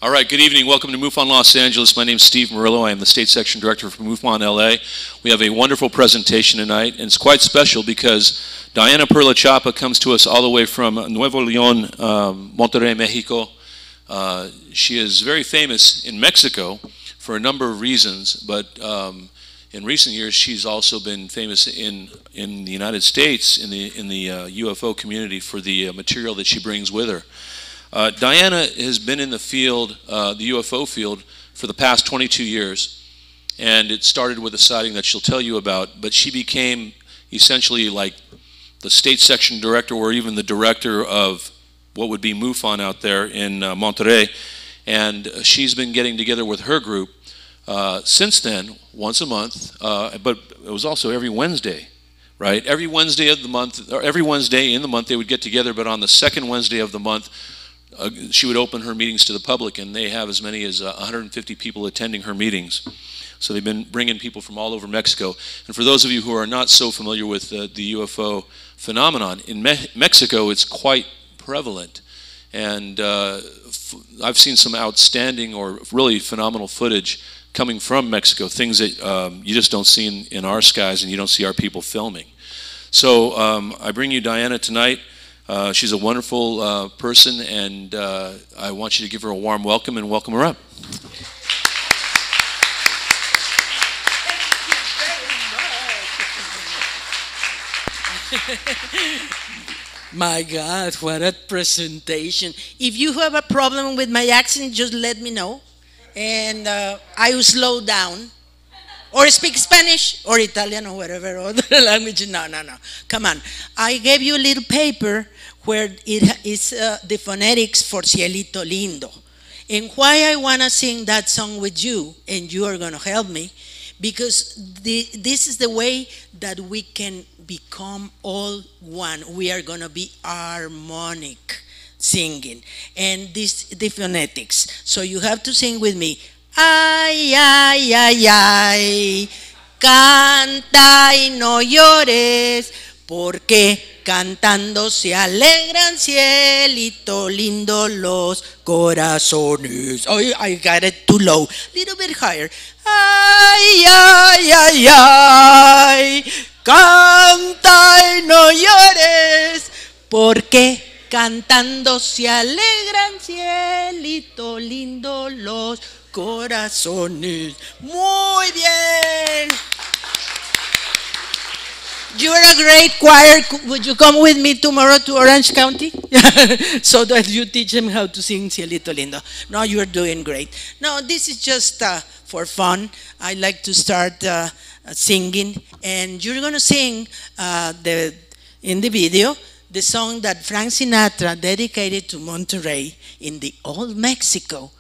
All right, good evening. Welcome to MUFON Los Angeles. My name is Steve Murillo. I am the State Section Director for MUFON LA. We have a wonderful presentation tonight, and it's quite special because Diana Perla Chapa comes to us all the way from Nuevo León, Monterrey, Mexico. She is very famous in Mexico for a number of reasons, but in recent years she's also been famous in the United States, in the UFO community, for the material that she brings with her. Diana has been in the field, the UFO field, for the past 22 years, and it started with a sighting that she'll tell you about, but she became essentially like the state section director or even the director of what would be MUFON out there in Monterrey, and she's been getting together with her group since then, once a month, but it was also every Wednesday. Right? Every Wednesday of the month, or every Wednesday in the month they would get together, but on the second Wednesday of the month, she would open her meetings to the public, and they have as many as 150 people attending her meetings. So they've been bringing people from all over Mexico. And for those of you who are not so familiar with the UFO phenomenon, in Mexico it's quite prevalent. And I've seen some outstanding or really phenomenal footage coming from Mexico, things that you just don't see in our skies, and you don't see our people filming. So I bring you Diana tonight. She's a wonderful person, and I want you to give her a warm welcome and welcome her up. My God, what a presentation. If you have a problem with my accent, just let me know, and I will slow down. Or speak Spanish or Italian or whatever other language. No. Come on. I gave you a little paper where it is the phonetics for Cielito Lindo. And why I want to sing that song with you, and you are going to help me, because this is the way that we can become all one. We are going to be harmonic singing. And the phonetics. So you have to sing with me. Ay, ay, ay, ay, canta y no llores, porque cantando se alegran, cielito lindo, los corazones. Oh, I got it too low, little bit higher. Ay, ay, ay, ay, canta y no llores, porque cantando se alegran, cielito lindo, los corazones. Muy bien. You're a great choir. Would you come with me tomorrow to Orange County? So that you teach them how to sing Cielito Lindo. No, you're doing great. No, this is just for fun. I like to start singing. And you're going to sing in the video the song that Frank Sinatra dedicated to Monterrey in the old Mexico.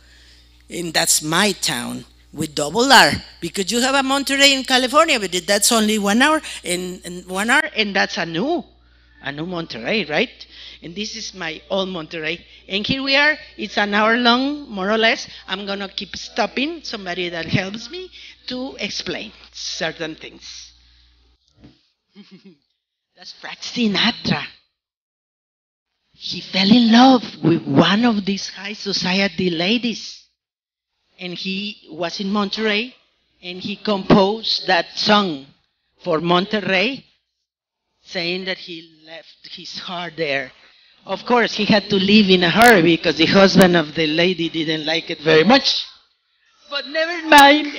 And that's my town with double R, because you have a Monterrey in California, but that's only 1 hour and 1 hour, and that's a new Monterrey, right? And this is my old Monterrey. And here we are. It's an hour long, more or less. I'm gonna keep stopping somebody that helps me to explain certain things. That's Frank Sinatra. He fell in love with one of these high society ladies. And he was in Monterrey, and he composed that song for Monterrey, saying that he left his heart there. Of course, he had to leave in a hurry because the husband of the lady didn't like it very much. But never mind.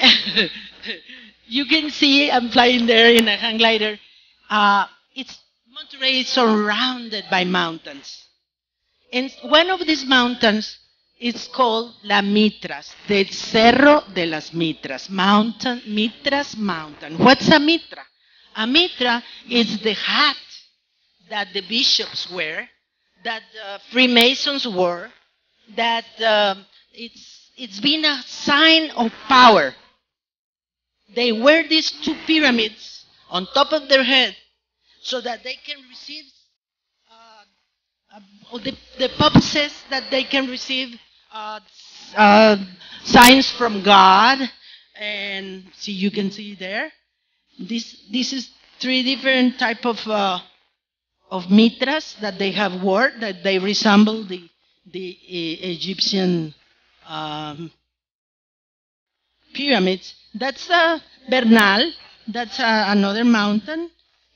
You can see I'm flying there in a hang glider. Monterrey is surrounded by mountains. And one of these mountains, it's called La Mitras, the Cerro de las Mitras, Mitras Mountain. What's a mitra? A mitra is the hat that the bishops wear, that Freemasons wore, that it's been a sign of power. They wear these two pyramids on top of their head so that they can receive, the Pope says that they can receive signs from God, and see, you can see there. This is 3 different type of mitras that they have worn, that they resemble the Egyptian um, pyramids. That's Bernal. That's another mountain.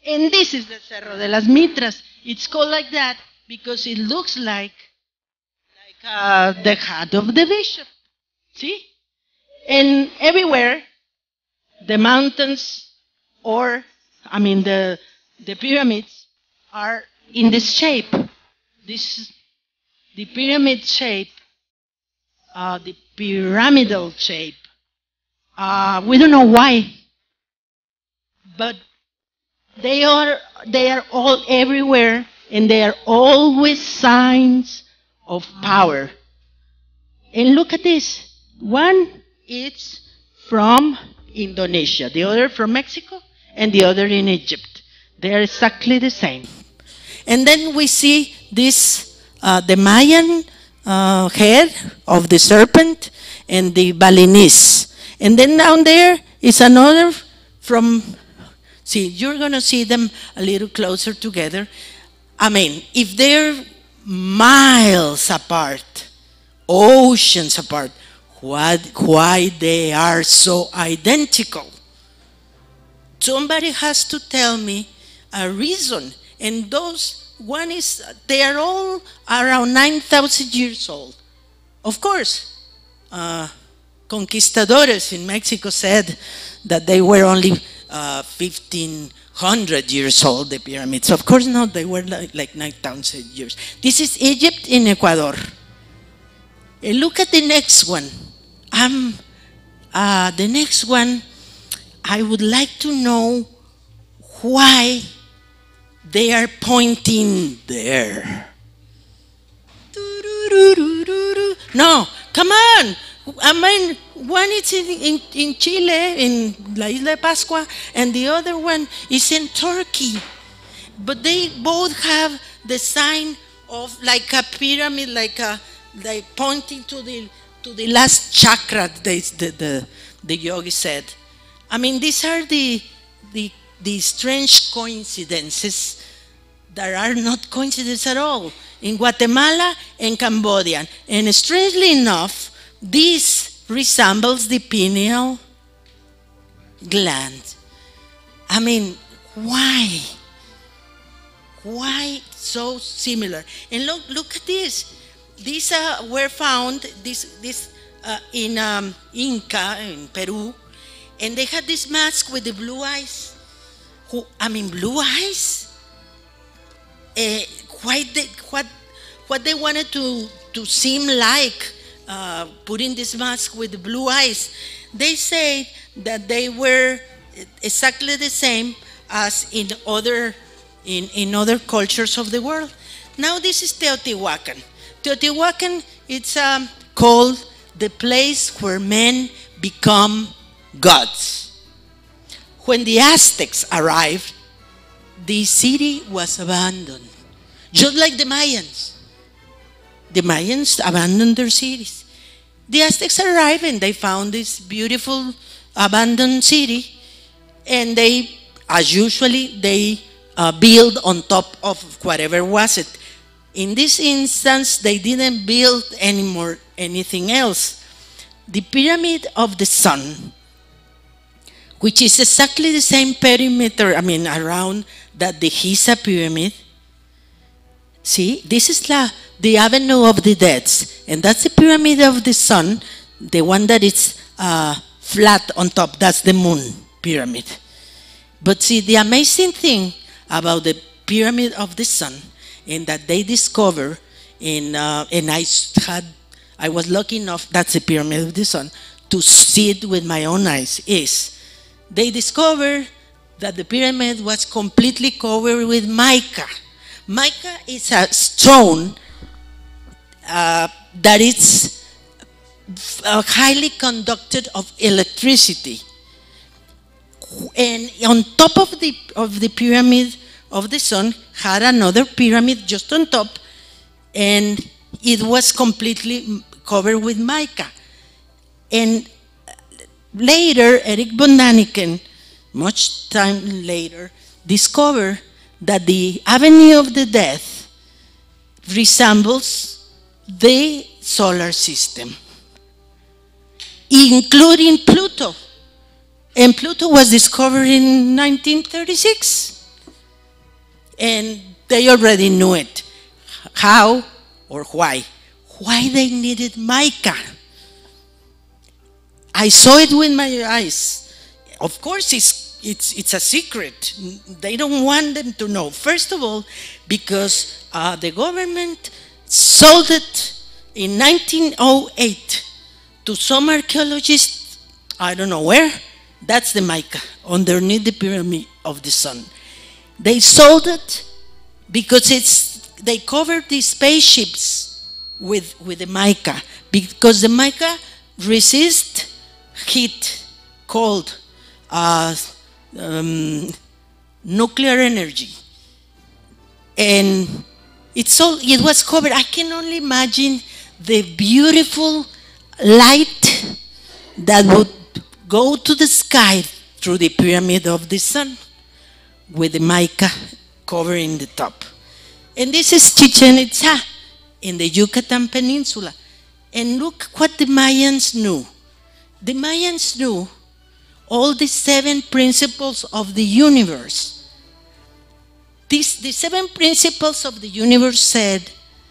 And this is the Cerro de las Mitras. It's called like that because it looks like the hat of the bishop. See? And everywhere, the mountains the pyramids are in this shape. The pyramid shape, the pyramidal shape. We don't know why, but they are all everywhere, and they are always signs of power. And look at this. One is from Indonesia, the other from Mexico, and the other in Egypt. They are exactly the same. And then we see this, the Mayan head of the serpent and the Balinese. And then down there is another from, see, you're going to see them a little closer together. I mean, if they're miles apart, oceans apart, why they are so identical? Somebody has to tell me a reason. And those, one is, they are all around 9,000 years old. Of course, conquistadores in Mexico said that they were only 1,500 years old, the pyramids. Of course not, they were like 9,000 years. This is Egypt in Ecuador. And look at the next one. The next one, I would like to know why they are pointing there. No, come on. I mean, one is in Chile, in La Isla de Pascua, and the other one is in Turkey. But they both have the sign of like a pyramid, like pointing to the last chakra, the yogi said. I mean, these are the strange coincidences that are not coincidences at all in Guatemala and Cambodia. And strangely enough, this resembles the pineal gland. I mean, why? Why so similar? And look at this. These were found in Inca in Peru, and they had this mask with the blue eyes. Blue eyes? What they wanted to seem like putting this mask with the blue eyes? They say that they were exactly the same as in other cultures of the world. Now this is Teotihuacan. Teotihuacan, it's called the place where men become gods. When the Aztecs arrived, the city was abandoned, just like the Mayans. The Mayans abandoned their cities. The Aztecs arrived and they found this beautiful abandoned city, and they, as usually, they build on top of whatever was it. In this instance, they didn't build anything else. The Pyramid of the Sun, which is exactly the same perimeter, around that the Giza pyramid. See, this is the Avenue of the Deads, and that's the Pyramid of the Sun, the one that is flat on top. That's the Moon pyramid. But see, the amazing thing about the Pyramid of the Sun, and that they discover, and I was lucky enough, that's the Pyramid of the Sun, to see it with my own eyes, is they discovered that the pyramid was completely covered with mica. Mica is a stone that is highly conductive of electricity. And on top of the Pyramid of the Sun had another pyramid just on top, and it was completely covered with mica. And later, Eric von Daniken, much time later, discovered that the Avenue of the Death resembles the solar system. including Pluto. And Pluto was discovered in 1936. And they already knew it. How or why? Why they needed mica? I saw it with my eyes. Of course, it's a secret. They don't want them to know. First of all, because the government sold it in 1908 to some archaeologists, I don't know where. That's the mica underneath the pyramid of the sun. They sold it because they covered the spaceships with the mica, because the mica resists heat, cold, nuclear energy, and it was covered. I can only imagine the beautiful light that would go to the sky through the pyramid of the sun with the mica covering the top. And this is Chichen Itza in the Yucatan Peninsula. And look what the Mayans knew. The Mayans knew all the 7 principles of the universe. The 7 principles of the universe said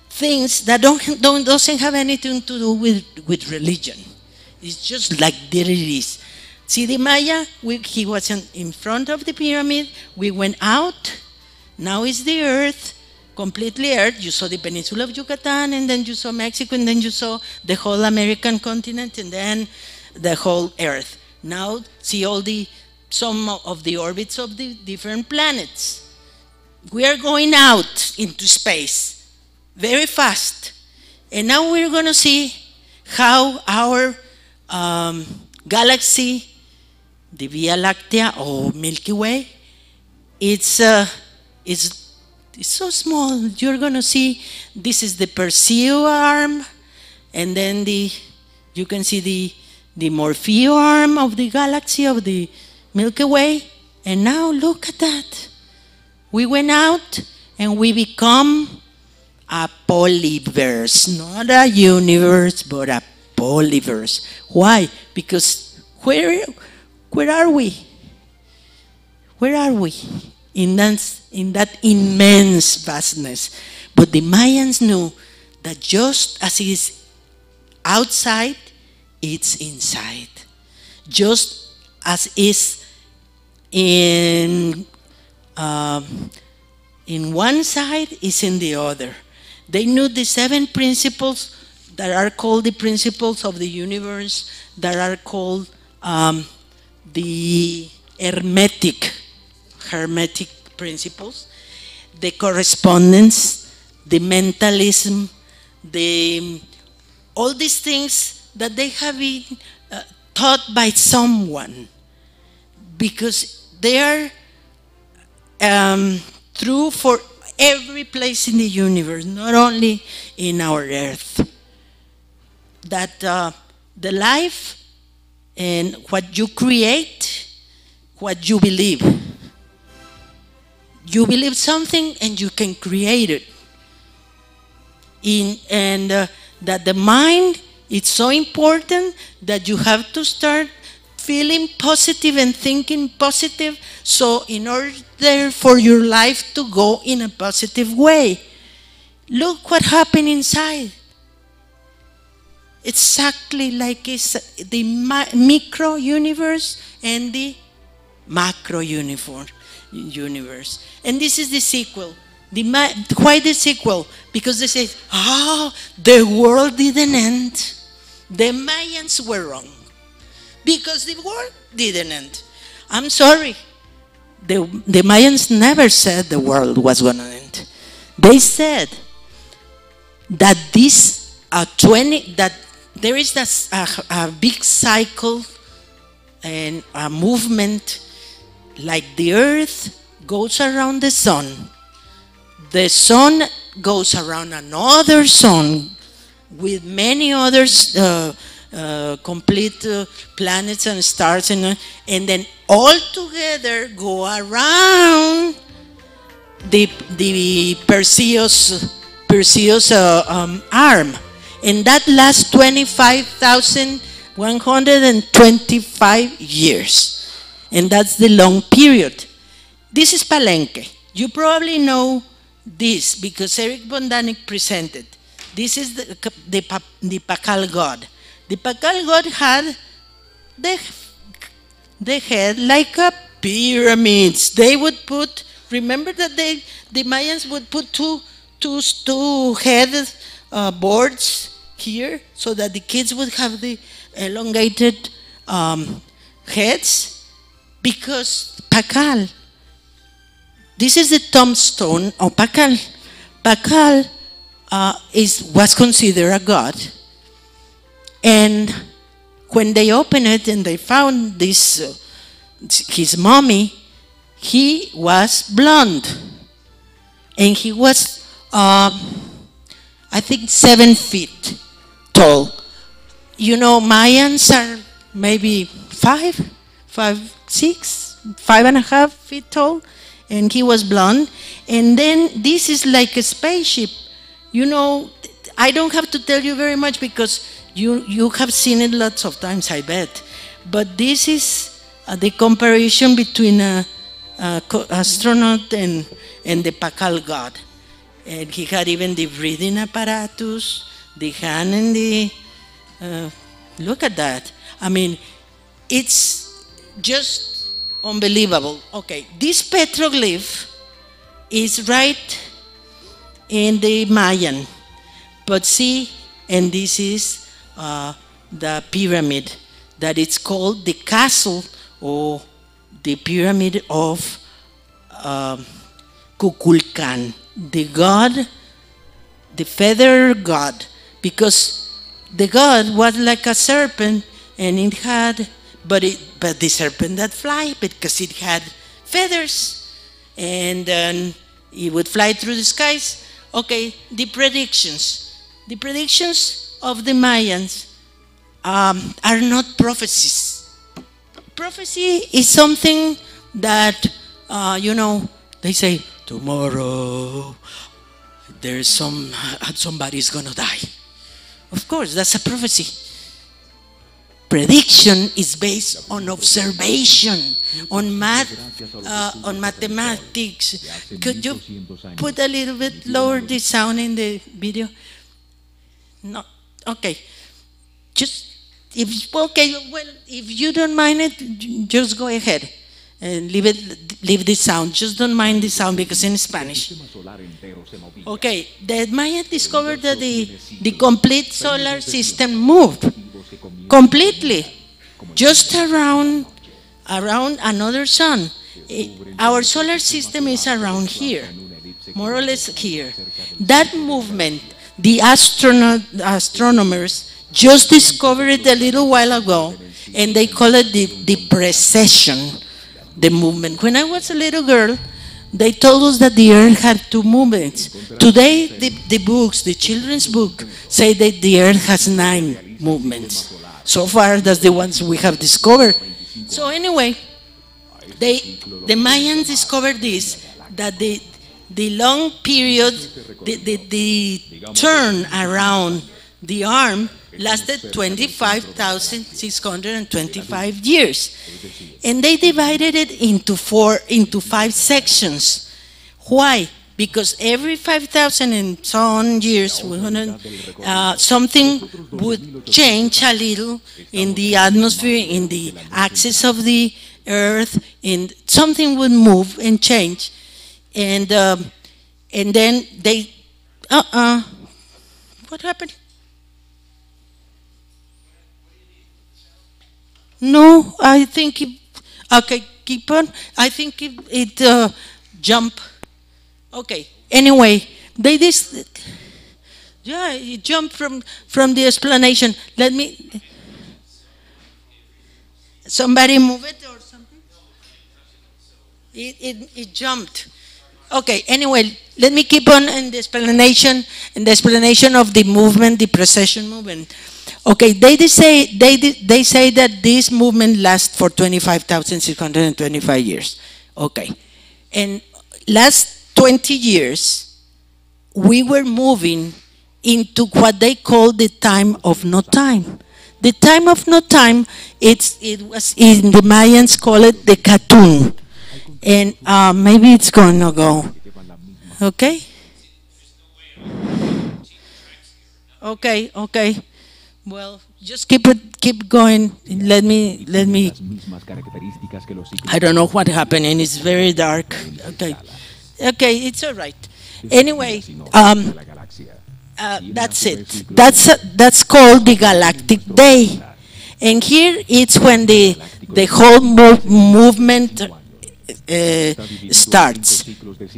things that doesn't have anything to do with religion. It's just like there it is. See the Maya, he was in front of the pyramid. We went out. Now it's the earth, completely earth. You saw the peninsula of Yucatan, and then you saw Mexico, and then you saw the whole American continent, and then the whole earth. Now see some of the orbits of the different planets. We are going out into space very fast. And now we're going to see how our galaxy, the Via Láctea or Milky Way, it's so small. You're going to see this is the Perseo arm, and then you can see the Morpheo arm of the galaxy of the Milky Way. And now look at that. We went out and we become a polyverse, not a universe, but a polyverse. Why? Because where are we? Where are we? In that immense vastness. But the Mayans knew that just as it is outside, it's inside. Just as is in one side, is in the other. They knew the 7 principles that are called the principles of the universe, that are called the hermetic principles, the correspondence, the mentalism, all these things that they have been taught by someone, because they are true for every place in the universe, not only in our earth. That the life and what you create, what you believe. You believe something and you can create it. That the mind, it's so important that you have to start feeling positive and thinking positive, so in order for your life to go in a positive way. Look what happened inside. Exactly like the micro universe and the macro universe. And this is the sequel. Why the sequel? Because they say, the world didn't end. The Mayans were wrong. Because the world didn't end. I'm sorry. The Mayans never said the world was going to end. They said that that there is a big cycle and a movement, like the earth goes around the sun goes around another sun with many others, complete planets and stars, and then all together go around the Perseus arm. And that lasts 25,000 125 years. And that's the long period. This is Palenque. You probably know this because Eric von Daniken presented. This is the Pacal god. The Pacal god had the head like a pyramids. They would put, remember that the Mayans would put two head boards here so that the kids would have the elongated heads, because Pacal, this is the tombstone of Pacal. Pacal was considered a god, and when they opened it and they found this his mummy, he was blonde, and he was I think 7 feet tall. You know, Mayans are maybe 5, 6, 5.5 feet tall, and he was blonde. And then this is like a spaceship. You know, I don't have to tell you very much because you have seen it lots of times, I bet. But this is the comparison between an astronaut and the Pacal god. And he had even the breathing apparatus, the hand and the, look at that. I mean, it's just unbelievable. Okay, this petroglyph is right in the Mayan. But see, and this is the pyramid that it's called the castle or the pyramid of Kukulkan, the god, the feather god, because the god was like a serpent, and it had, but the serpent that fly because it had feathers, and then it would fly through the skies. Okay, the predictions of the Mayans are not prophecies. Prophecy is something that you know, they say tomorrow there's somebody's gonna die. Of course, that's a prophecy. Prediction is based on observation, on mathematics. Could you put a little bit lower the sound in the video? No, okay. Just if you don't mind it, just go ahead and leave the sound. Just don't mind the sound because in Spanish. Okay, the Maya discovered that the complete solar system moved completely just around another sun. Our solar system is around here, more or less here. That movement, the astronomers just discovered it a little while ago, and they call it the precession, the movement. When I was a little girl, they told us that the Earth had 2 movements. Today, the books, the children's book, say that the Earth has 9 movements. So far, that's the ones we have discovered. So anyway, the Mayans discovered this, that the long period, the turn around the arm lasted 25,625 years. And they divided it into 5 sections. Why? Because every 5,000 and so on years, something would change a little in the atmosphere, in the axis of the Earth, and something would move and change. And then they, what happened? No, I think okay, keep on. I think it jumped. Okay, anyway, it jumped from the explanation. Let me, somebody move it or something? It jumped. Okay, anyway, let me keep on in the explanation of the movement, the precession movement. Okay, they say that this movement lasts for 25,625 years. Okay, and last 20 years, we were moving into what they call the time of no time. The time of no time, it was in the Mayans call it the Katun, and maybe it's gonna go. Okay, okay. Well, just keep going. Let me. I don't know what happened, and it's very dark. Okay, okay, it's all right. Anyway, that's it. That's called the Galactic Day, and here it's when the whole movement starts.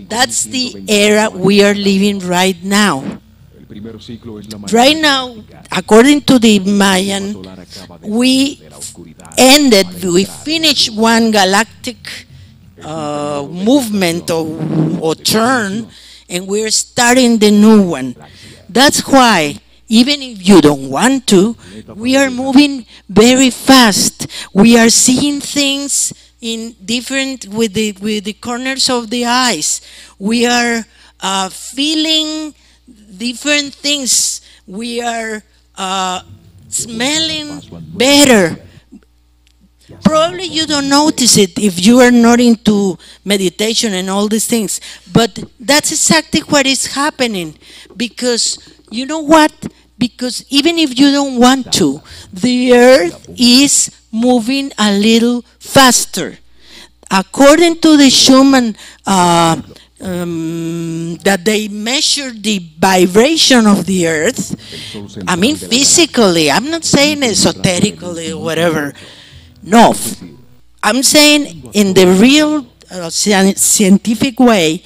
That's the era we are living right now. Right now, according to the Mayan, we finished one galactic movement or turn, and we're starting the new one. That's why, even if you don't want to, we are moving very fast. We are seeing things in different with the corners of the eyes. We are feeling different things. We are smelling better. Probably you don't notice it if you are not into meditation and all these things, but that's exactly what is happening. Because you know what? Because even if you don't want to, the earth is moving a little faster. According to the Schumann, that they measure the vibration of the earth. I mean, physically. I'm not saying esoterically or whatever. No, I'm saying in the real scientific way.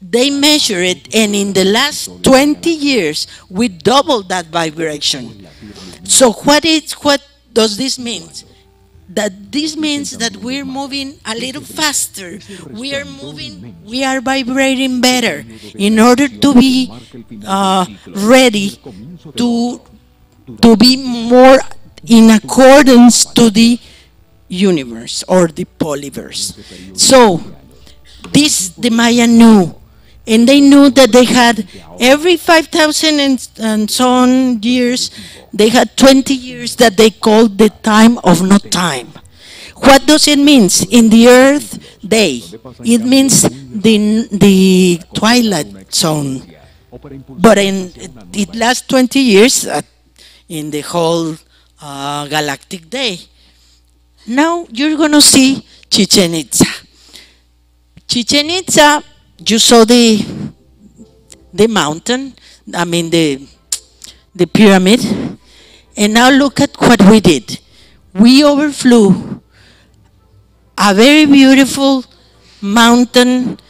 They measure it, and in the last 20 years, we doubled that vibration. So what does this mean? That this means that we're moving a little faster. We are vibrating better in order to be ready to be more in accordance to the universe or the polyverse. So this the Maya knew. And they knew that they had every 5,000 and so on years, they had 20 years that they called the time of no time. What does it mean? In the Earth day, it means the twilight zone. But it lasts 20 years in the whole galactic day. Now you're going to see Chichen Itza. Chichen Itza, you saw the mountain, I mean the pyramid, and now look at what we did. We overflew a very beautiful mountain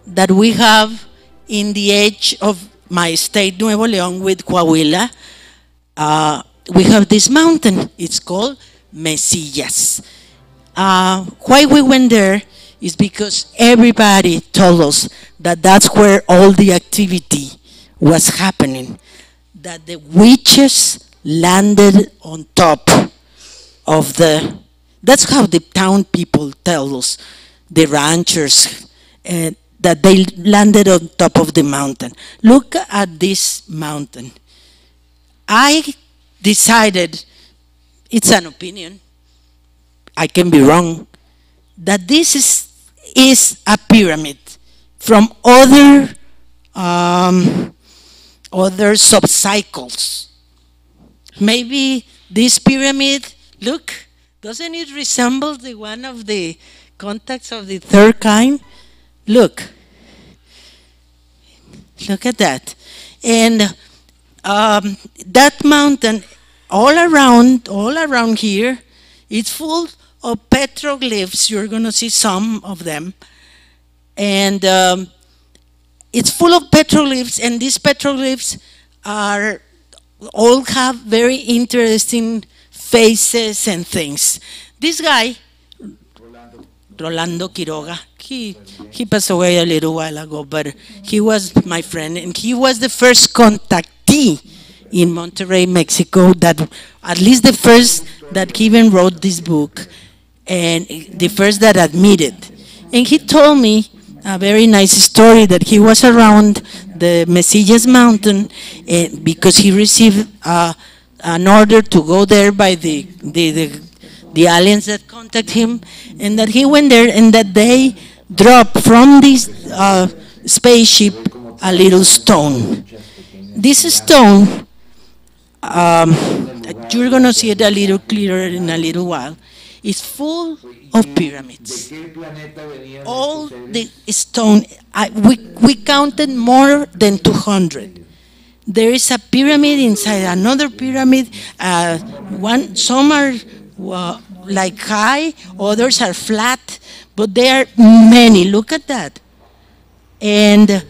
that we have in the edge of my state, Nuevo León, with Coahuila. We have this mountain. It's called Mesillas. Why we went there is because everybody told us that that's where all the activity was happening. That the witches landed on top of that's how the town people tell us, the ranchers, that they landed on top of the mountain. Look at this mountain. I decided, it's an opinion, I can be wrong, that this is a pyramid from other subcycles. Maybe this pyramid, look, doesn't it resemble the one of the contacts of the third kind? Look at that. And that mountain all around here, it's full of petroglyphs. You're going to see some of them. And it's full of petroglyphs, and these petroglyphs all have very interesting faces and things. This guy, Rolando Quiroga, he passed away a little while ago, but he was my friend, and he was the first contactee in Monterrey, Mexico, that at least the first that even wrote this book, and the first that admitted. And he told me a very nice story that he was around the Mesillas mountain because he received an order to go there by the aliens that contact him, and that he went there, and that they dropped from this spaceship a little stone. This stone, you're going to see it a little clearer in a little while, is full of pyramids. All the stone, we counted more than 200. There is a pyramid inside another pyramid. Some are like high, others are flat, but there are many. Look at that. And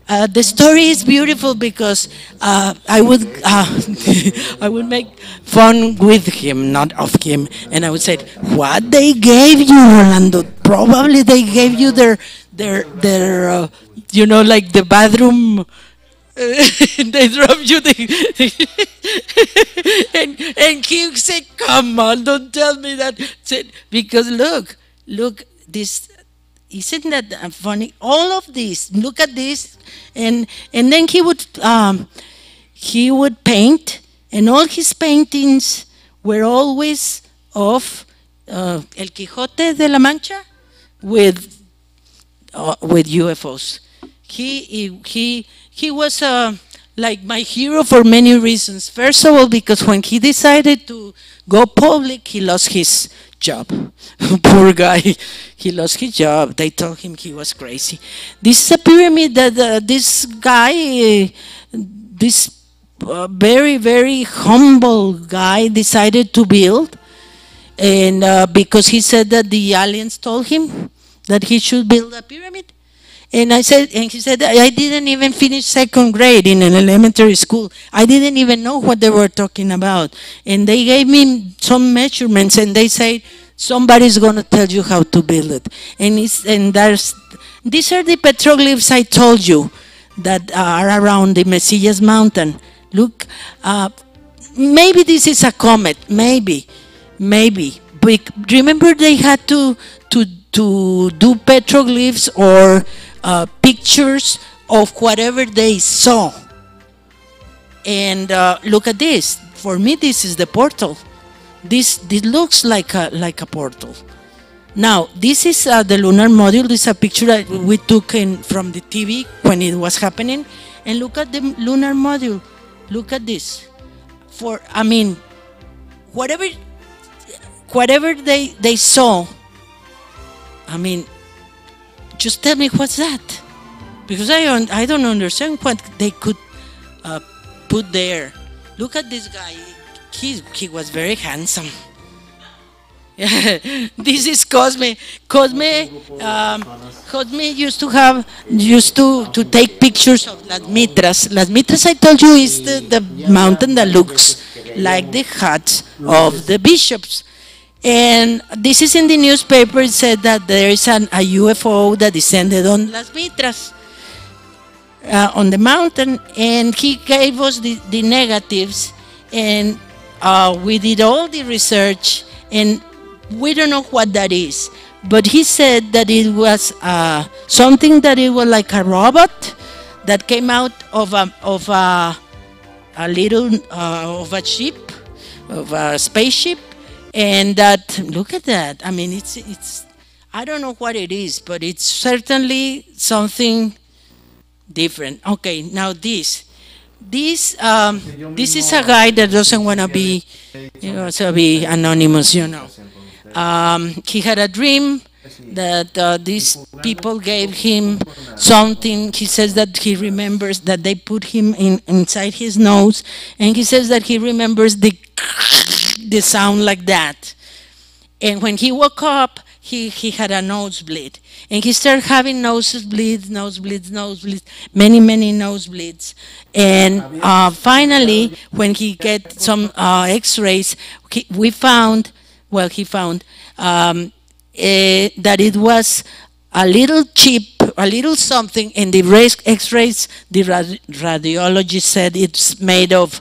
the story is beautiful because I would I would make fun with him, not of him, and I would say, "What they gave you, Orlando? Probably they gave you their like the bathroom." They drop you and he said, "Come on, don't tell me that." Said, because look, this isn't that funny? All of this, look at this, and then he would paint, and all his paintings were always of El Quijote de la Mancha with UFOs. He was like my hero for many reasons. First of all, because when he decided to go public, he lost his job. Poor guy, he lost his job. They told him he was crazy. This is a pyramid that this guy, this very, very humble guy, decided to build. And because he said that the aliens told him that he should build a pyramid. And he said, I didn't even finish second grade in an elementary school. I didn't even know what they were talking about. And they gave me some measurements, and they said, somebody's going to tell you how to build it. And these are the petroglyphs I told you that are around the Mesillas Mountain. Look, maybe this is a comet, maybe. But remember, they had to do petroglyphs or pictures of whatever they saw. And look at this. For me, this is the portal. This looks like a portal. Now, this is the lunar module. This is a picture that we took from the TV when it was happening. And look at the lunar module. Look at this. Whatever they saw, just tell me what's that, because I don't understand what they could put there. Look at this guy. He was very handsome. This is Cosme. Cosme used to take pictures of Las Mitras. Las Mitras, I told you, is the mountain that looks like the huts of the bishops. And this is in the newspaper. It said that there is a UFO that descended on Las Mitras, on the mountain, and he gave us the negatives, and we did all the research, and we don't know what that is. But he said that it was something that it was like a robot that came out of a ship, of a spaceship. And that, look at that. It's I don't know what it is, but it's certainly something different. Okay, now this is a guy that doesn't want to be anonymous, He had a dream that these people gave him something. He says that he remembers that they put him inside his nose, and he says that he remembers the sound like that. And when he woke up, he had a nosebleed, and he started having nosebleeds, many nosebleeds. And finally, when he get some X-rays, he found that it was a little chip, a little something, and the X-rays, the radiologist said it's made of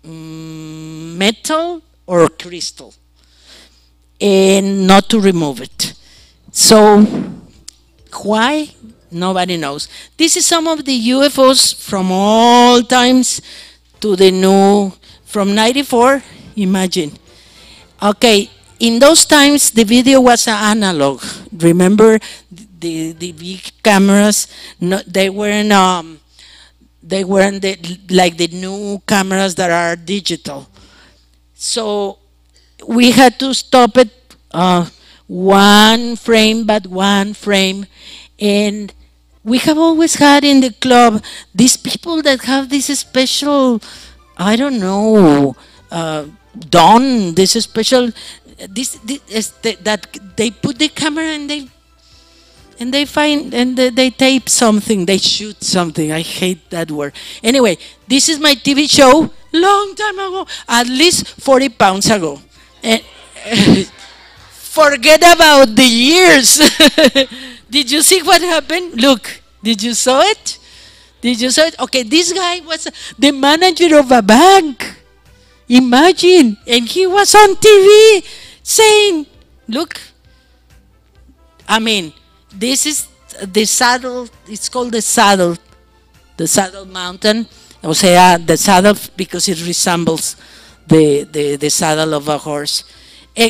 metal or crystal, and not to remove it. So why? Nobody knows. This is some of the UFOs from all times to the new, from 94, imagine. Okay, in those times, the video was analog. Remember, the big cameras, no, they weren't like the new cameras that are digital. So we had to stop it one frame but one frame. And we have always had in the club these people that have this special, I don't know, dawn, this special, that they put the camera and they find and they tape something, they shoot something. I hate that word. Anyway, this is my TV show long time ago, at least 40 pounds ago. And forget about the years. Did you see what happened? Look, did you saw it? Did you saw it? Okay, this guy was the manager of a bank. Imagine, and he was on TV saying, look, I mean, this is the saddle, it's called the saddle mountain. O sea, the saddle because it resembles the saddle of a horse.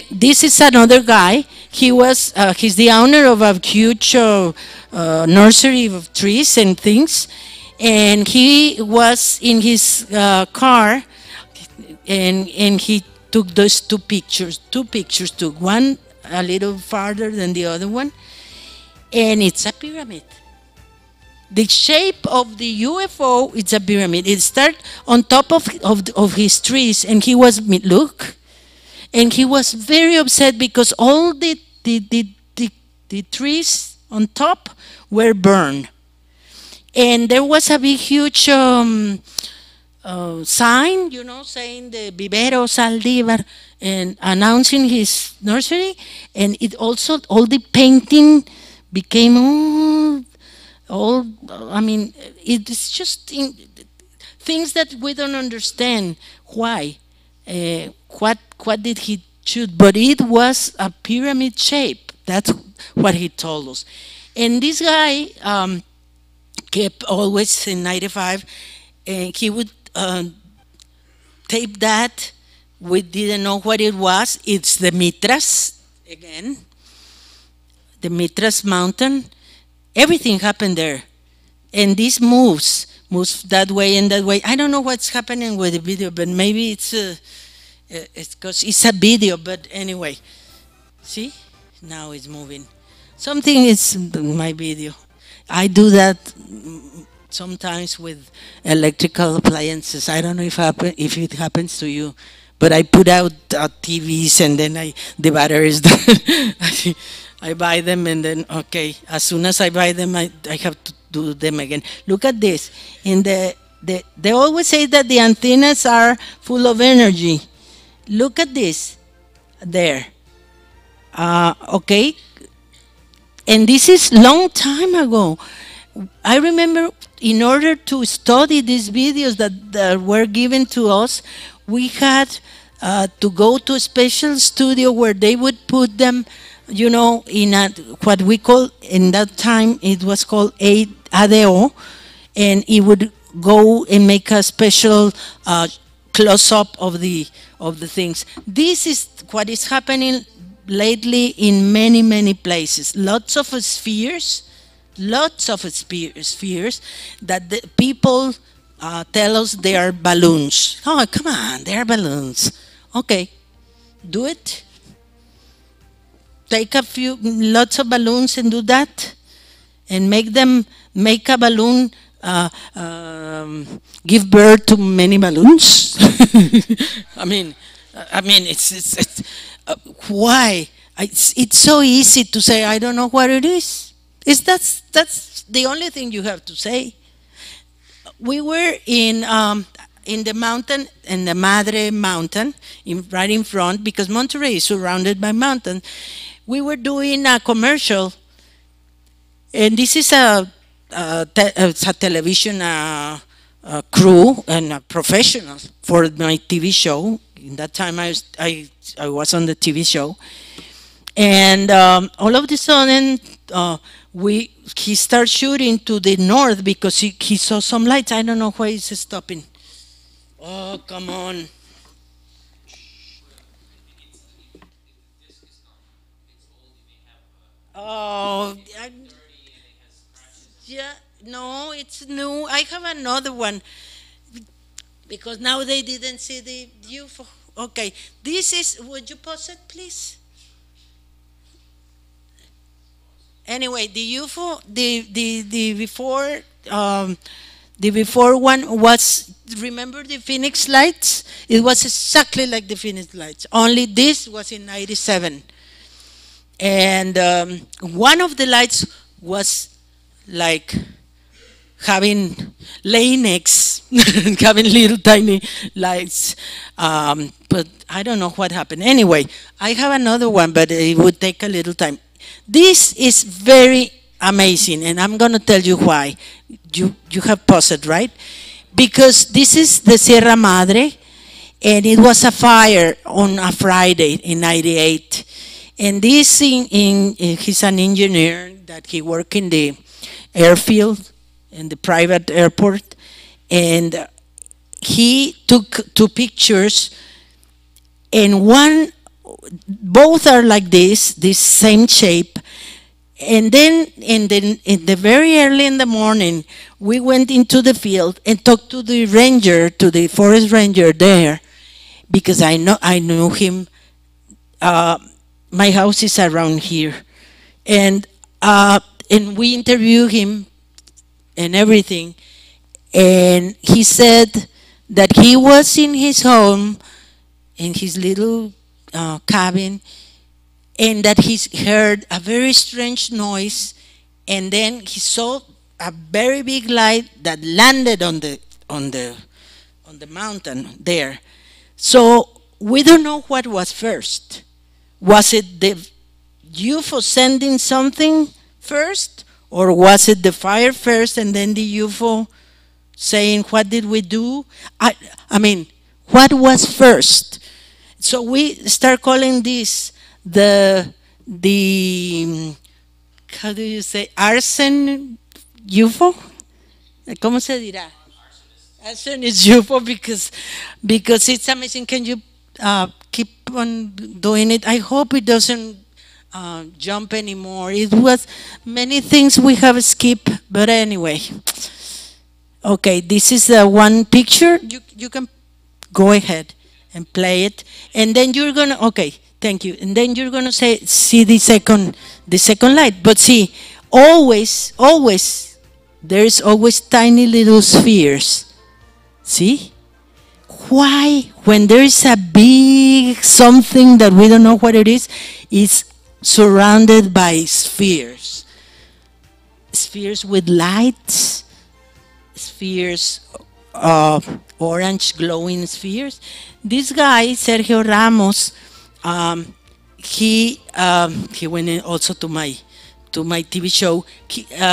This is another guy. He's the owner of a huge nursery of trees and things. And he was in his car and he took those two pictures, took one a little farther than the other one. And it's a pyramid. The shape of the UFO, it's a pyramid. It started on top of his trees, and he was, look, and he was very upset because all the trees on top were burned. And there was a big, huge sign, you know, saying the Vivero Saldívar and announcing his nursery. And it also, all the painting became all, I mean, it's just things that we don't understand why, what did he shoot, but it was a pyramid shape. That's what he told us. And this guy kept always in 95, and he would tape that. We didn't know what it was. It's the Mitras, again. The Mitras mountain, everything happened there. And this moves that way and that way. I don't know what's happening with the video, but maybe it's because it's a video, but anyway. See, now it's moving. Something is my video. I do that sometimes with electrical appliances. I don't know if it happens to you, but I put out TVs and then the batteries, I buy them and then, okay, as soon as I buy them, I have to do them again. Look at this. They always say that the antennas are full of energy. Look at this there. Okay. And this is long time ago. I remember in order to study these videos that were given to us, we had to go to a special studio where they would put them, you know, in what we call, in that time, it was called ADO, and it would go and make a special close-up of the things. This is what is happening lately in many, many places. Lots of spheres that the people tell us they are balloons. Oh, come on, they are balloons. Okay, do it. Take lots of balloons and do that, and make a balloon give birth to many balloons. I mean, it's why? It's so easy to say I don't know what it is. That's the only thing you have to say. We were in the mountain, in the Madre Mountain, right in front, because Monterrey is surrounded by mountains. We were doing a commercial, and this is a television crew and a professional for my TV show. In that time, I was on the TV show, and all of a sudden, he started shooting to the north because he saw some lights. I don't know why he's stopping. Oh, come on. Oh, yeah. No, it's new. I have another one because now they didn't see the UFO. Okay, this is. Would you pause it, please? Anyway, the UFO, um, the before one was. Remember the Phoenix lights? It was exactly like the Phoenix lights. Only this was in '97, and one of the lights was like having laying eggs, having little tiny lights. But I don't know what happened. Anyway, I have another one, but it would take a little time. This is very amazing, and I'm going to tell you why. You have paused it, right? Because this is the Sierra Madre, and it was a fire on a Friday in '98. And this he's an engineer that he worked in the airfield in the private airport, and he took two pictures, and one, both are like this same shape. And then in the very early in the morning, we went into the field and talked to the ranger, to the forest ranger there, because I knew him. Uh, my house is around here, and and we interviewed him and everything. And he said that he was in his home, in his little cabin, and that he heard a very strange noise, and then he saw a very big light that landed on the mountain there. So we don't know what was first. Was it the UFO sending something first, or was it the fire first and then the UFO saying, what did we do? I mean, what was first? So we start calling this the how do you say, arson UFO? ¿Cómo se dirá? Arson is UFO because it's amazing. Can you keep on doing it? I hope it doesn't jump anymore. It was many things we have skipped, but anyway. Okay, this is one picture. You can go ahead and play it, and then you're gonna. Okay, thank you. And then you're gonna see the second light. But see, always, there's always tiny little spheres. See? Why, when there is a big something that we don't know what it is surrounded by spheres? Spheres with lights, spheres of orange glowing spheres. This guy, Sergio Ramos, he went in also to my TV show.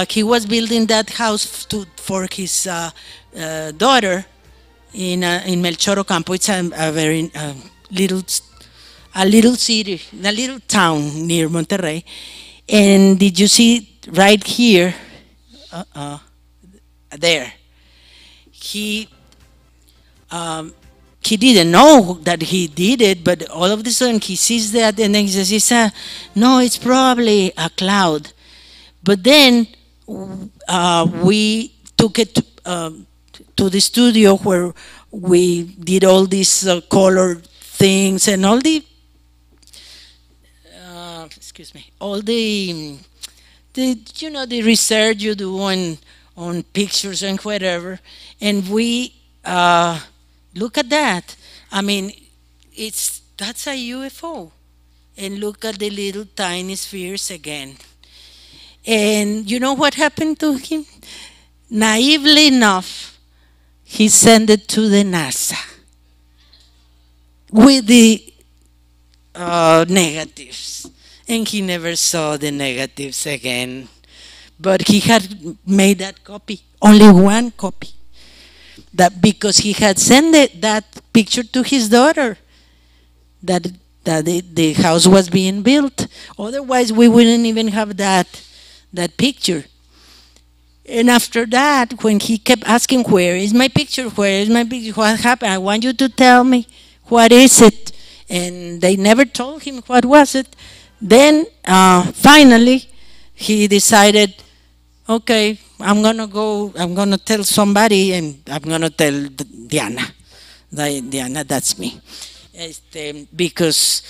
He was building that house for his daughter in Melchor Ocampo. It's a very little city, a little town near Monterrey. And did you see right here? There, he didn't know that he did it, but all of a sudden he sees that, and then he says, "No, it's probably a cloud." But then we took it to the studio where we did all these color things and all the all the research you do on pictures and whatever, and we look at that. I mean, that's a UFO, and look at the little tiny spheres again. And you know what happened to him? Naively enough, he sent it to the NASA with the negatives, and he never saw the negatives again. But he had made that copy, only one copy, that because he had sent that picture to his daughter, that the house was being built. Otherwise, we wouldn't even have that picture. And after that, when he kept asking, where is my picture? Where is my picture? What happened? I want you to tell me. What is it? And they never told him what was it. Then finally, he decided, okay, I'm gonna tell somebody, and I'm gonna tell Diana. Diana, that's me. Because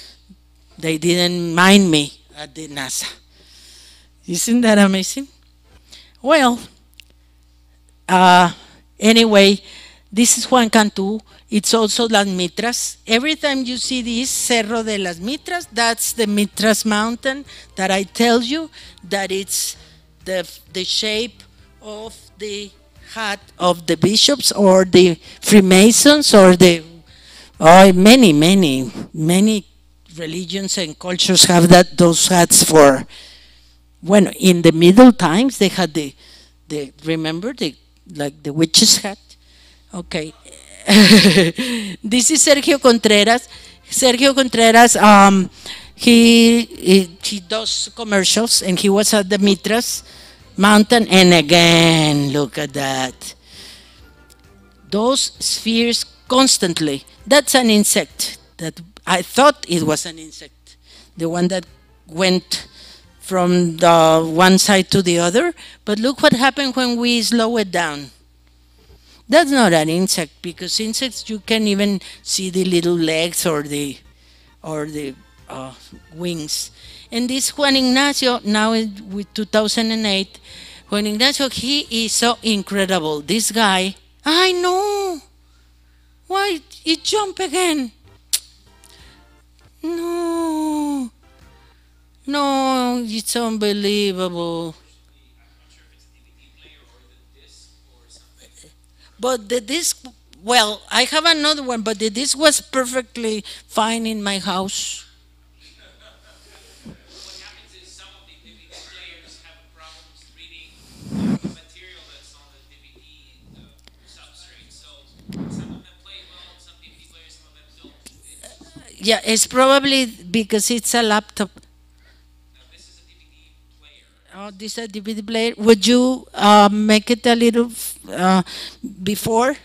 they didn't mind me at the NASA. Isn't that amazing? Well, anyway, this is Juan Cantú. It's also Las Mitras. Every time you see this Cerro de las Mitras, that's the Mitras mountain that I tell you that it's the shape of the hat of the bishops or the Freemasons or the many religions and cultures have those hats for. When in the Middle Times they had the remember the like the witch's hat. Okay. This is Sergio Contreras. Sergio Contreras, he does commercials, and he was at the Mitras mountain, and again, look at that. Those spheres constantly. That's an insect. That I thought it was an insect. The one that went from the one side to the other. But look what happened when we slow it down. That's not an insect, because insects you can even see the little legs or the wings. And this Juan Ignacio, now with 2008, Juan Ignacio, he is so incredible. This guy, I know. Why it jump again? No, it's unbelievable. But the disc, well, I have another one, but the disc was perfectly fine in my house. What happens is some of the DVD players have problems reading the material that's on the DVD substrate. So some of them play well, some DVD players, some of them don't. Yeah, it's probably because it's a laptop. This is a DVD player. Oh, this is a DVD player. Would you make it a little before?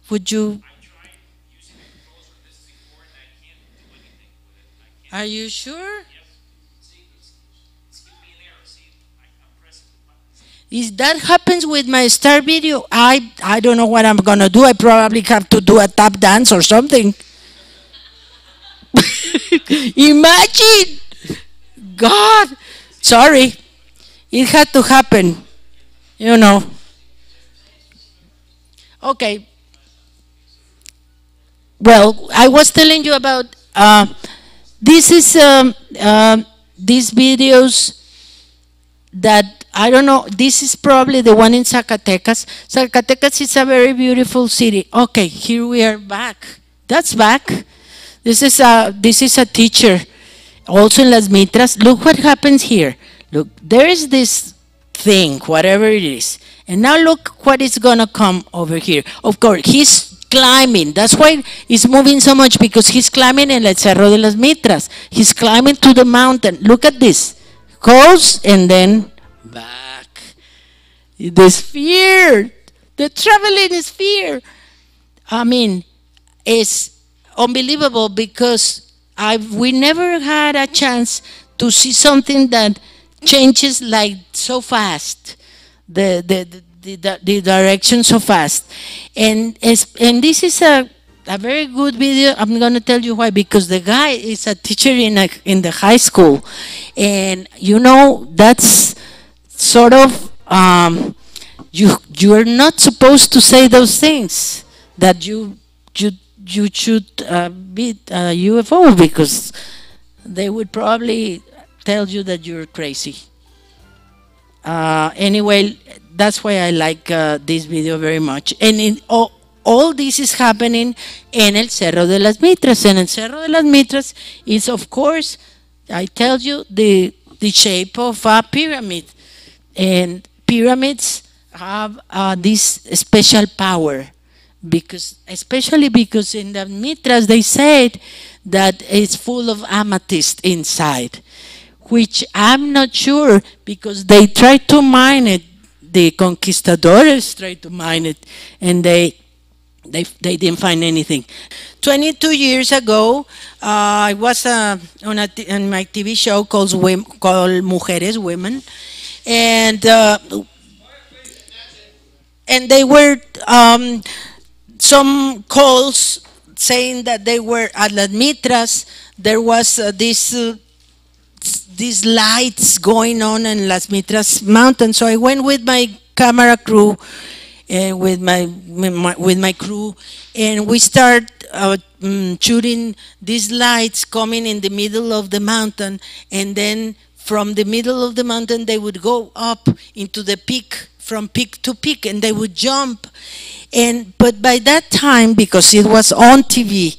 Would you? I tried using the controls for this before, and I can't do anything with it. I can't. Are you sure? Yes. See, it's giving me an error. See, I'm pressing the buttons. Is that happens with my star video? I don't know what I'm gonna do. I probably have to do a tap dance or something. Imagine, God. Sorry, it had to happen. You know. Okay. Well, I was telling you about this is these videos that I don't know. This is probably the one in Zacatecas. Zacatecas is a very beautiful city. Okay, here we are back. That's back. This is a teacher, also in Las Mitras. Look what happens here. Look, there is this thing, whatever it is, and now look what is gonna come over here. Of course, he's climbing. That's why he's moving so much, because he's climbing in El Cerro de las Mitras. He's climbing to the mountain. Look at this. Goes and then back. The sphere, the traveling sphere. I mean, it's unbelievable, because we never had a chance to see something that changes like so fast, the direction so fast, and this is a very good video. I'm going to tell you why, because the guy is a teacher in the high school, and you know that's sort of you are not supposed to say those things, that you should be a UFO, because they would probably tell you that you're crazy. Anyway, that's why I like this video very much. And all this is happening in El Cerro de las Mitras. And El Cerro de las Mitras is, of course, I tell you, the shape of a pyramid. And pyramids have this special power, especially because in the Mitras they said that it's full of amethyst inside, which I'm not sure, because they tried to mine it the conquistadores tried to mine it, and they didn't find anything. 22 years ago, I was on my TV show called Mujeres, Women, and they were some calls saying that they were at Las Mitras. There was these lights going on in Las Mitras mountain. So I went with my camera crew, with my crew, and we start shooting these lights coming in the middle of the mountain, and then from the middle of the mountain they would go up into the peak, from peak to peak, and they would jump. But by that time, because it was on TV,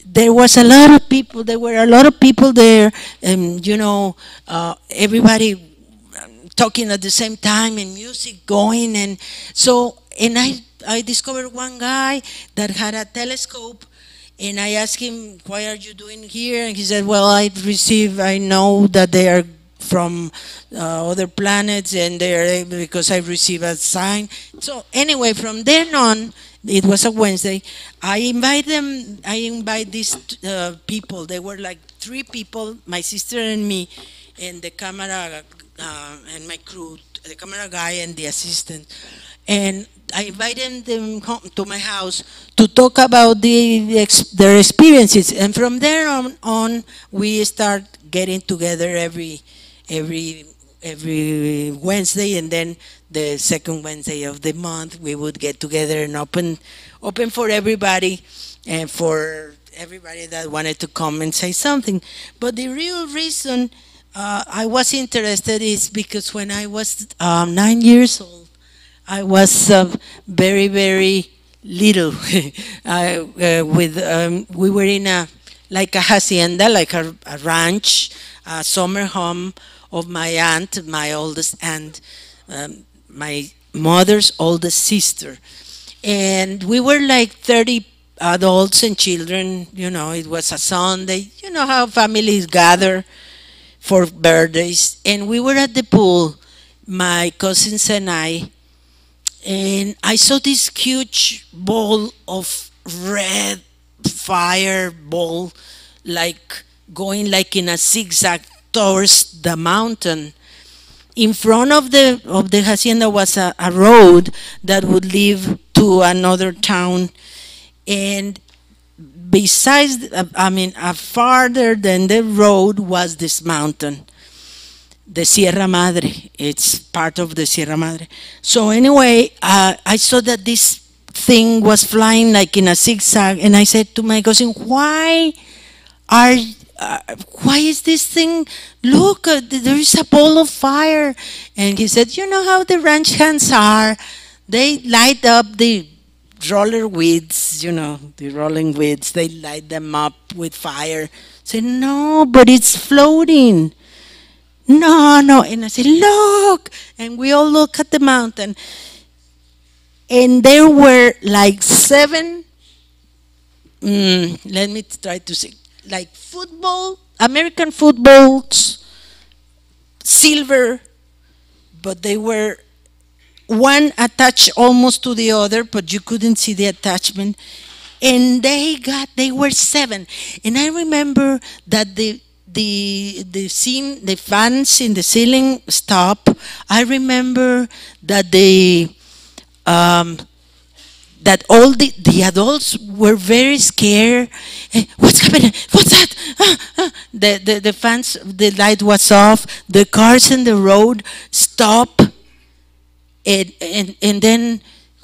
there was a lot of people. There were a lot of people there, and everybody talking at the same time, and music going, and I discovered one guy that had a telescope, and I asked him, "Why are you doing here?" And he said, "Well, I know that they are from other planets, and they're because I received a sign." So anyway, from then on, it was a Wednesday. I invite these people. They were like 3 people, my sister and me, and the camera and my crew, the camera guy and the assistant. And I invited them home to my house to talk about their experiences. And from there on, we start getting together every Wednesday, and then the second Wednesday of the month we would get together and open for everybody, and for everybody that wanted to come and say something. But the real reason I was interested is because when I was 9 years old, I was very, very little. We were in a hacienda, like a ranch, a summer home of my aunt, my oldest aunt, my mother's oldest sister. And we were like 30 adults and children. It was a Sunday. You know how families gather for birthdays. And we were at the pool, my cousins and I saw this huge ball of red fire ball, like going like in a zigzag towards the mountain. In front of the hacienda was a road that would lead to another town, and besides, farther than the road was this mountain, the Sierra Madre. It's part of the Sierra Madre. So anyway, I saw that this thing was flying like in a zigzag, and I said to my cousin, why is this thing, look, there is a ball of fire. And he said, you know how the ranch hands are, they light up the roller weeds, the rolling weeds, they light them up with fire. I said, no, but it's floating. No. And I said, look. And we all look at the mountain. And there were like 7, let me try to see, like American footballs, silver, but they were one attached almost to the other, but you couldn't see the attachment. And they were 7. And I remember that the fans in the ceiling stopped. I remember that that all the adults were very scared. What's happening? What's that? The fans, the light was off. The cars in the road stopped. And then,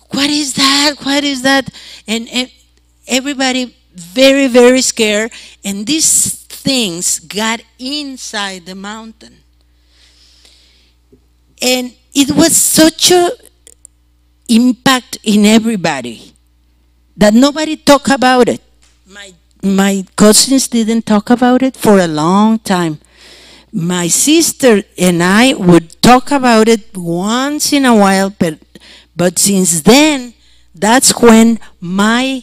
what is that? What is that? And everybody very, very scared. And these things got inside the mountain. And it was such a impact in everybody that nobody talked about it. My cousins didn't talk about it for a long time. My sister and I would talk about it once in a while, but since then, that's when my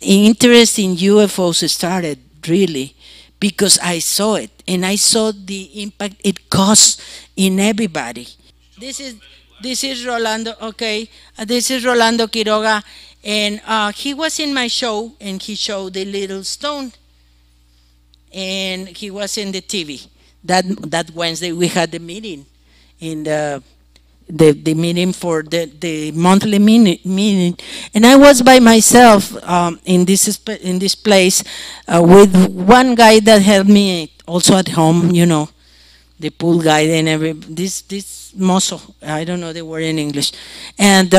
interest in UFOs started, really, because I saw it, and I saw the impact it caused in everybody. This is this is Rolando. Okay, this is Rolando Quiroga, and he was in my show, and he showed the little stone, and he was in the TV. That Wednesday we had the meeting in the meeting for the monthly meeting, and I was by myself in this place with one guy that helped me also at home, the pool guy and this mozo, I don't know the word in English, and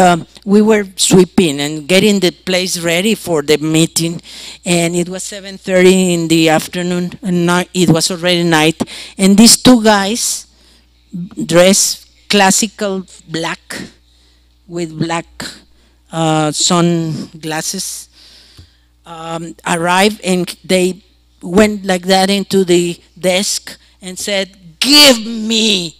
we were sweeping and getting the place ready for the meeting, and it was 7:30 in the afternoon, and it was already night, and these two guys dressed classical black with black sunglasses arrived, and they went like that into the desk and said, "Give me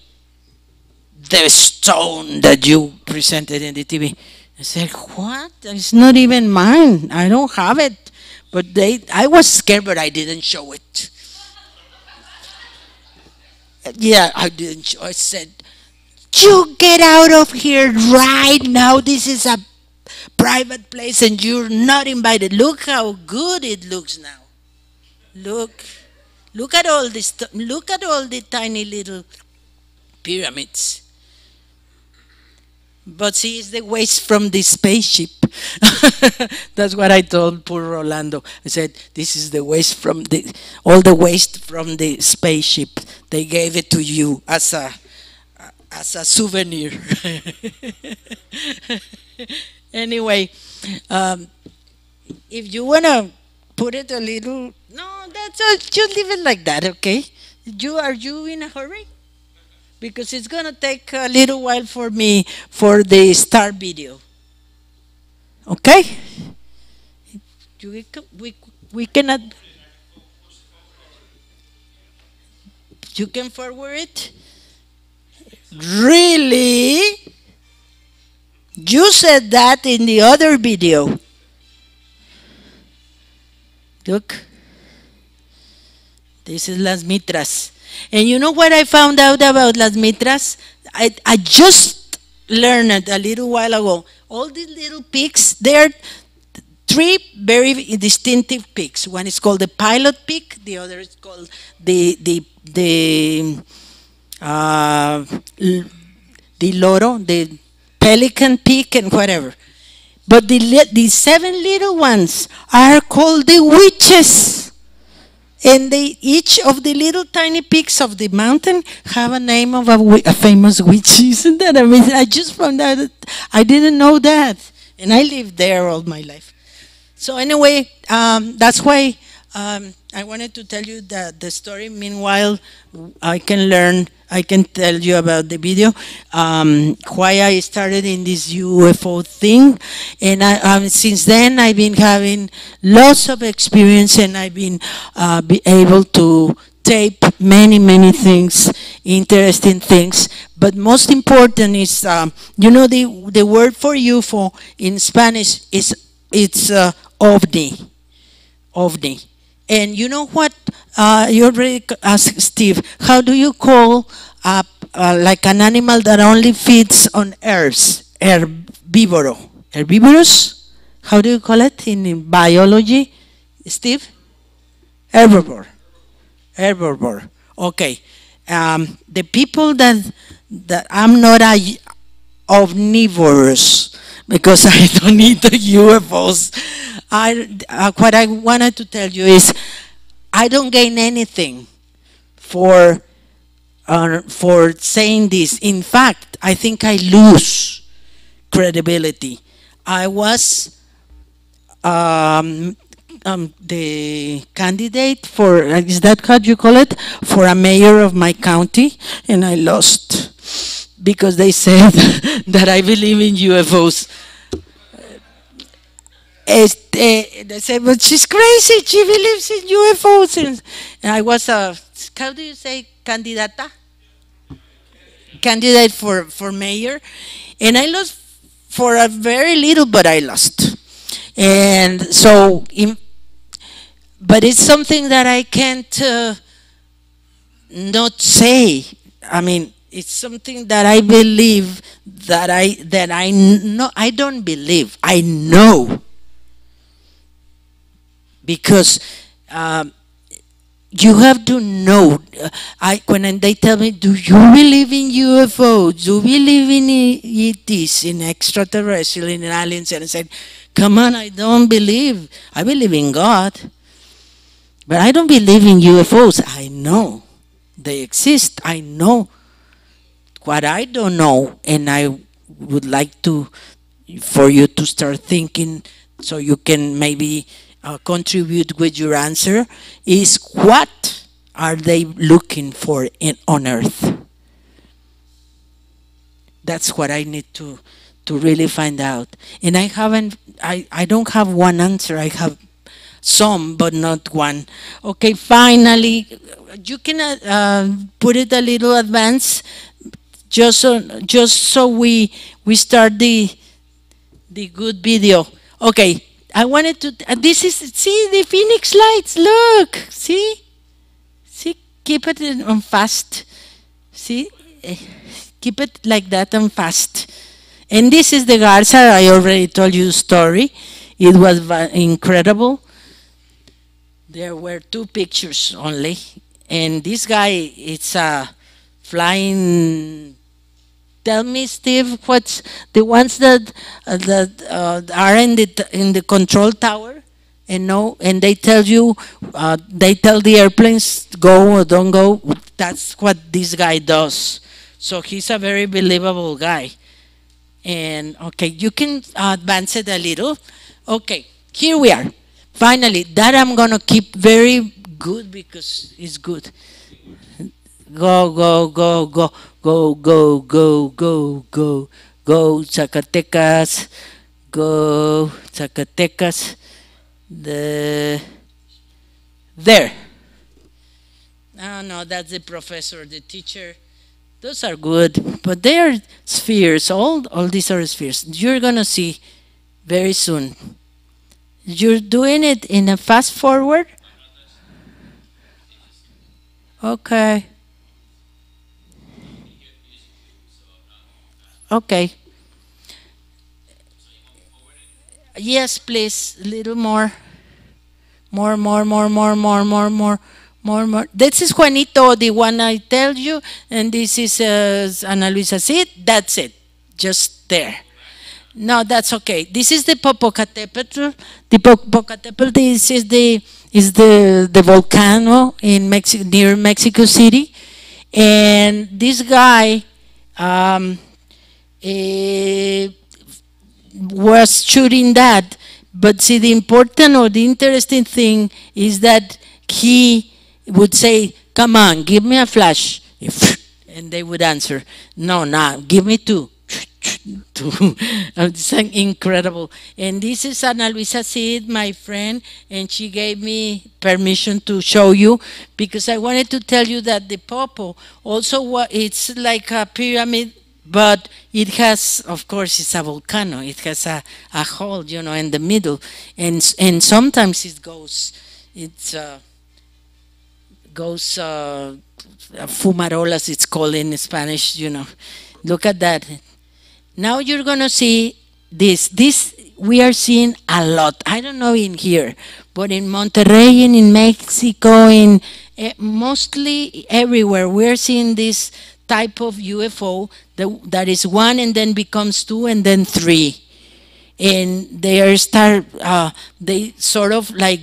the stone that you presented in the TV." I said, "What? It's not even mine. I don't have it." But I was scared, but I didn't show it. Yeah, I didn't show. I said, "You get out of here right now. This is a private place and you're not invited. Look how good it looks now. Look. Look at all this. Look at all the tiny little pyramids. But see, it's the waste from the spaceship." That's what I told poor Rolando. I said, "This is the waste from all the waste from the spaceship. They gave it to you as a souvenir." Anyway, if you wanna put it a little, no, that's just leave it like that, okay? Are you in a hurry? Because it's gonna take a little while for me for the start video. Okay? We cannot. You can forward it. Really? You said that in the other video. Look. This is Las Mitras. And you know what I found out about Las Mitras? I just learned it a little while ago. All these little peaks, they're three very distinctive peaks. One is called the Pilot Peak. The other is called the Loro, the Pelican Peak, and whatever. But the seven little ones are called the witches. And each of the little tiny peaks of the mountain have a name of a famous witch. Isn't that amazing? I just found out that I didn't know that. And I lived there all my life. So anyway, that's why I wanted to tell you the story. Meanwhile, I can tell you about the video, why I started in this UFO thing. And since then, I've been having lots of experience, and I've been able to tape many things, interesting things. But most important is, the word for UFO in Spanish it's ovni. OVNI. And you know what? You already asked Steve, how do you call like an animal that only feeds on herbs? Herbívoro. Herbivorous? How do you call it in biology, Steve? Herbivore. Herbivore. Okay. The people that I'm not omnivorous because I don't eat the UFOs. What I wanted to tell you is I don't gain anything for saying this. In fact, I think I lose credibility. I was the candidate for, is that how you call it, for a mayor of my county, and I lost because they said that I believe in UFOs. They said, but she's crazy, she believes in UFOs. And I was how do you say, candidate for mayor, and I lost for a very little, but I lost. And so, but it's something that I can't not say. I mean, It's something that I believe that I know. I don't believe. I know because um, you have to know. I when they tell me, "Do you believe in UFOs? Do you believe in ETs, in extraterrestrial, in aliens?" And I said, "Come on, I don't believe. I believe in God, but I don't believe in UFOs. I know they exist. I know what I don't know, and I would like to for you to start thinking so you can maybe contribute with your answer is what are they looking for on earth? That's what I need to really find out. And I don't have one answer. I have some, but not one. Okay, finally, you can put it a little advanced, just so we start the good video. Okay, I wanted to. This is see the Phoenix lights. Look, see, keep it on fast. See, keep it like that on fast. And this is the Garza. I already told you the story. It was incredible. There were 2 pictures only, and this guy, it's a flying. Tell me, Steve, what's the ones that are in the control tower, and no, and they tell you, they tell the airplanes go or don't go. That's what this guy does. So he's a very believable guy. And okay, you can advance it a little. Okay, here we are. Finally, that I'm gonna keep very good because it's good. Go, go, go, go, go, go, go, go, go, go, Zacatecas, go, Zacatecas. There. Oh no, that's the professor, the teacher. Those are good, but they are spheres. All these are spheres. You're gonna see very soon. You're doing it in a fast forward. Okay. Okay. Yes, please. A little more. More, more, more, more, more, more, more, more, more. This is Juanito, the one I tell you, and this is Ana Luisa. See it? That's it. Just there. No, that's okay. This is the Popocatépetl. The Popocatépetl. This is the volcano in near Mexico City, and this guy. Uh, was shooting that. But see, the important or the interesting thing is that he would say, "Come on, give me a flash," and they would answer, "No, no, give me two." It's incredible. And this is Ana Luisa Cid, my friend, and she gave me permission to show you because I wanted to tell you that the Popo also it's like a pyramid, but it has, of course, it's a volcano. It has a hole, in the middle, and sometimes it goes fumarolas. It's called in Spanish. Look at that. Now you're gonna see this. This we are seeing a lot. I don't know in here, but in Monterrey and in Mexico, in mostly everywhere, we're seeing this type of UFO that is one and then becomes two and then three, and they sort of like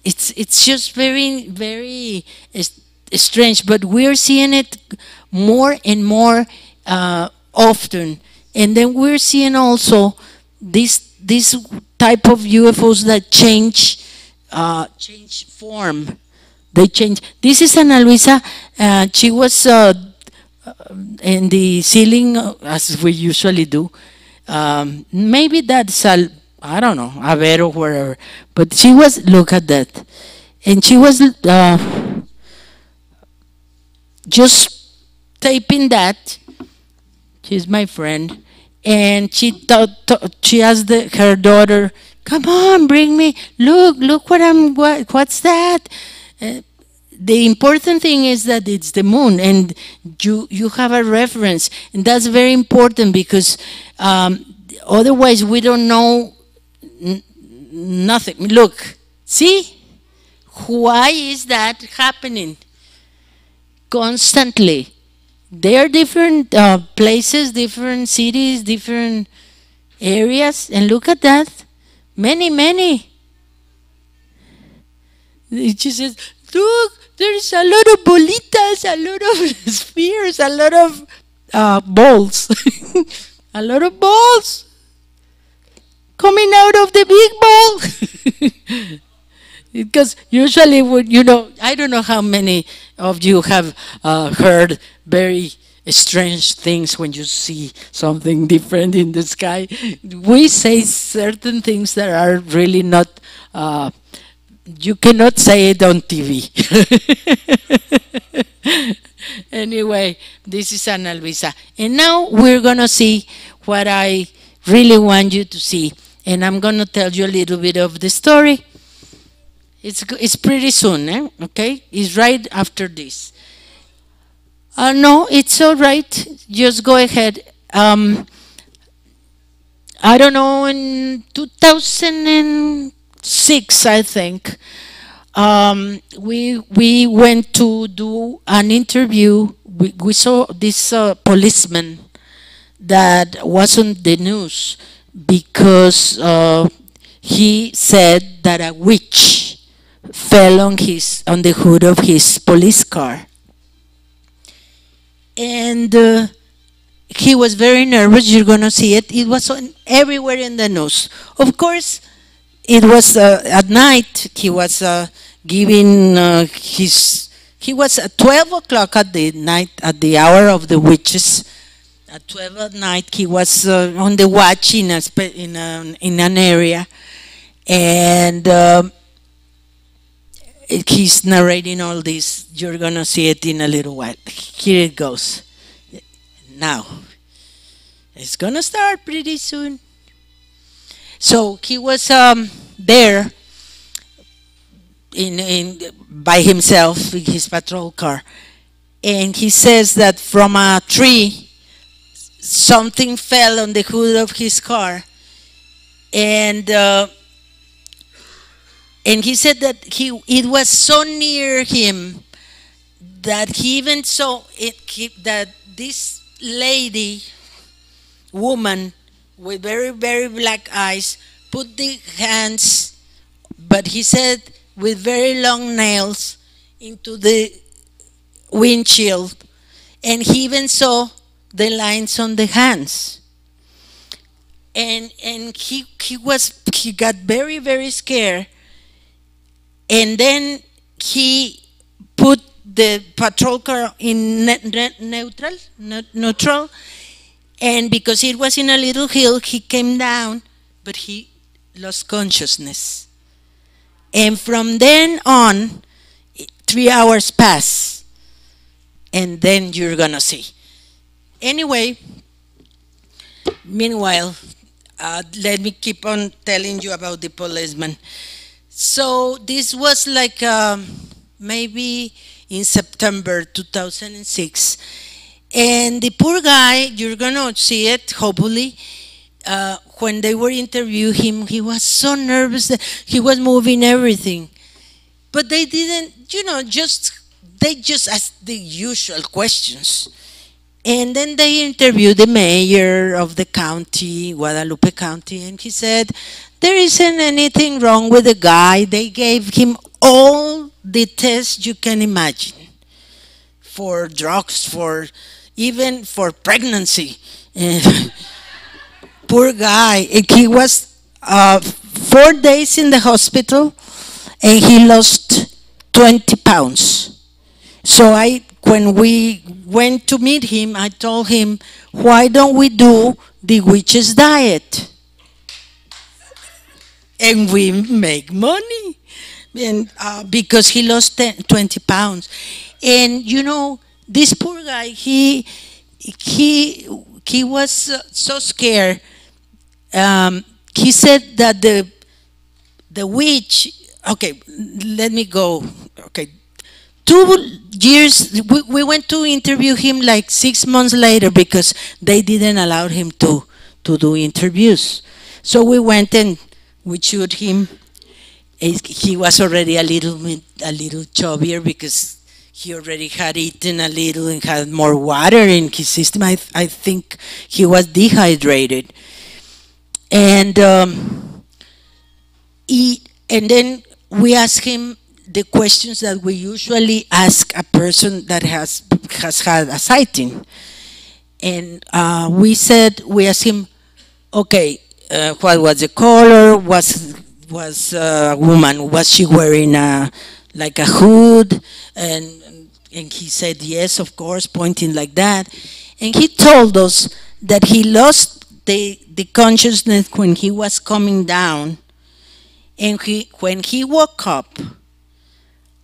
it's just very very strange, but we're seeing it more and more often, and then we're seeing also this type of UFOs that change form. They change. This is Ana Luisa. She was in the ceiling as we usually do. Maybe that's I don't know, a ver or wherever. But she was. Look at that, and she was just taping that. She's my friend, and she she asked her daughter, "Come on, bring me. Look what what's that?" the important thing is that it's the moon, and you have a reference, and that's very important because otherwise we don't know nothing. Look, see, why is that happening constantly? There are different places, different cities, different areas, and look at that, many. She says, look, there's a lot of bolitas, a lot of spheres, a lot of balls. A lot of balls coming out of the big ball. Because usually, I don't know how many of you have heard very strange things when you see something different in the sky. We say certain things that are really not... you cannot say it on TV. Anyway, this is Ana Luisa. And now we're going to see what I really want you to see. And I'm going to tell you a little bit of the story. It's pretty soon, okay? It's right after this. No, it's all right. Just go ahead. I don't know, in 2006, I think, we went to do an interview. We saw this policeman that was on the news because he said that a witch fell on the hood of his police car. And he was very nervous. You're going to see it. It was everywhere in the news. Of course, it was at night. He was giving he was at 12 o'clock at the night, at the hour of the witches. At 12 at night, he was on the watch in an area. And he's narrating all this. You're going to see it in a little while. Here it goes. Now, it's going to start pretty soon. So he was there by himself in his patrol car. And he says that from a tree, something fell on the hood of his car. And he said that it was so near him that he even saw that this woman with very, very black eyes, put the hands, but he said with very long nails, into the windshield, and he even saw the lines on the hands. And he got very, very scared. And then he put the patrol car in neutral, and because it was in a little hill, he came down, but he lost consciousness. And from then on, 3 hours passed, and then you're gonna see. Anyway, meanwhile, let me keep on telling you about the policeman. So this was like maybe in September 2006. And the poor guy, you're going to see it, hopefully, when they were interviewing him, he was so nervous that he was moving everything. But they didn't, they just asked the usual questions. And then they interviewed the mayor of the county, Guadalupe County, and he said, there isn't anything wrong with the guy. They gave him all the tests you can imagine for drugs, even for pregnancy. Poor guy. He was 4 days in the hospital, and he lost 20 pounds. So when we went to meet him, I told him, why don't we do the witch's diet? And we make money, and because he lost 20 pounds. And this poor guy, he was so scared. He said that the witch, okay, let me go, okay, 2 years, we went to interview him like 6 months later because they didn't allow him to do interviews. So we went and we showed him. He was already a little chubbier because he already had eaten a little and had more water in his system. I think he was dehydrated. And and then we asked him the questions that we usually ask a person that has had a sighting. And we asked him, okay, what was the color? Was a woman? Was she wearing like a hood? And he said yes, of course, pointing like that. And he told us that he lost the consciousness when he was coming down, and when he woke up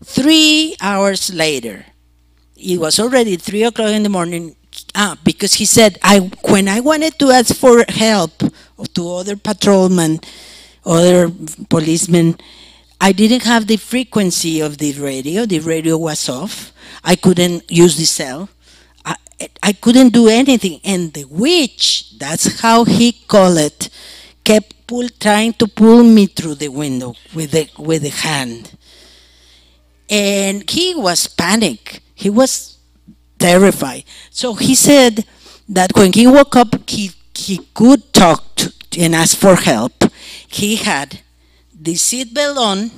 3 hours later, it was already 3 o'clock in the morning. Because he said, when I wanted to ask for help to other patrolmen, other policemen, I didn't have the frequency of the radio. The radio was off. I couldn't use the cell. I couldn't do anything. And the witch, that's how he called it, kept trying to pull me through the window with the hand. And he was panicked. He was terrified. So he said that when he woke up, he could talk and ask for help. He had the seatbelt on.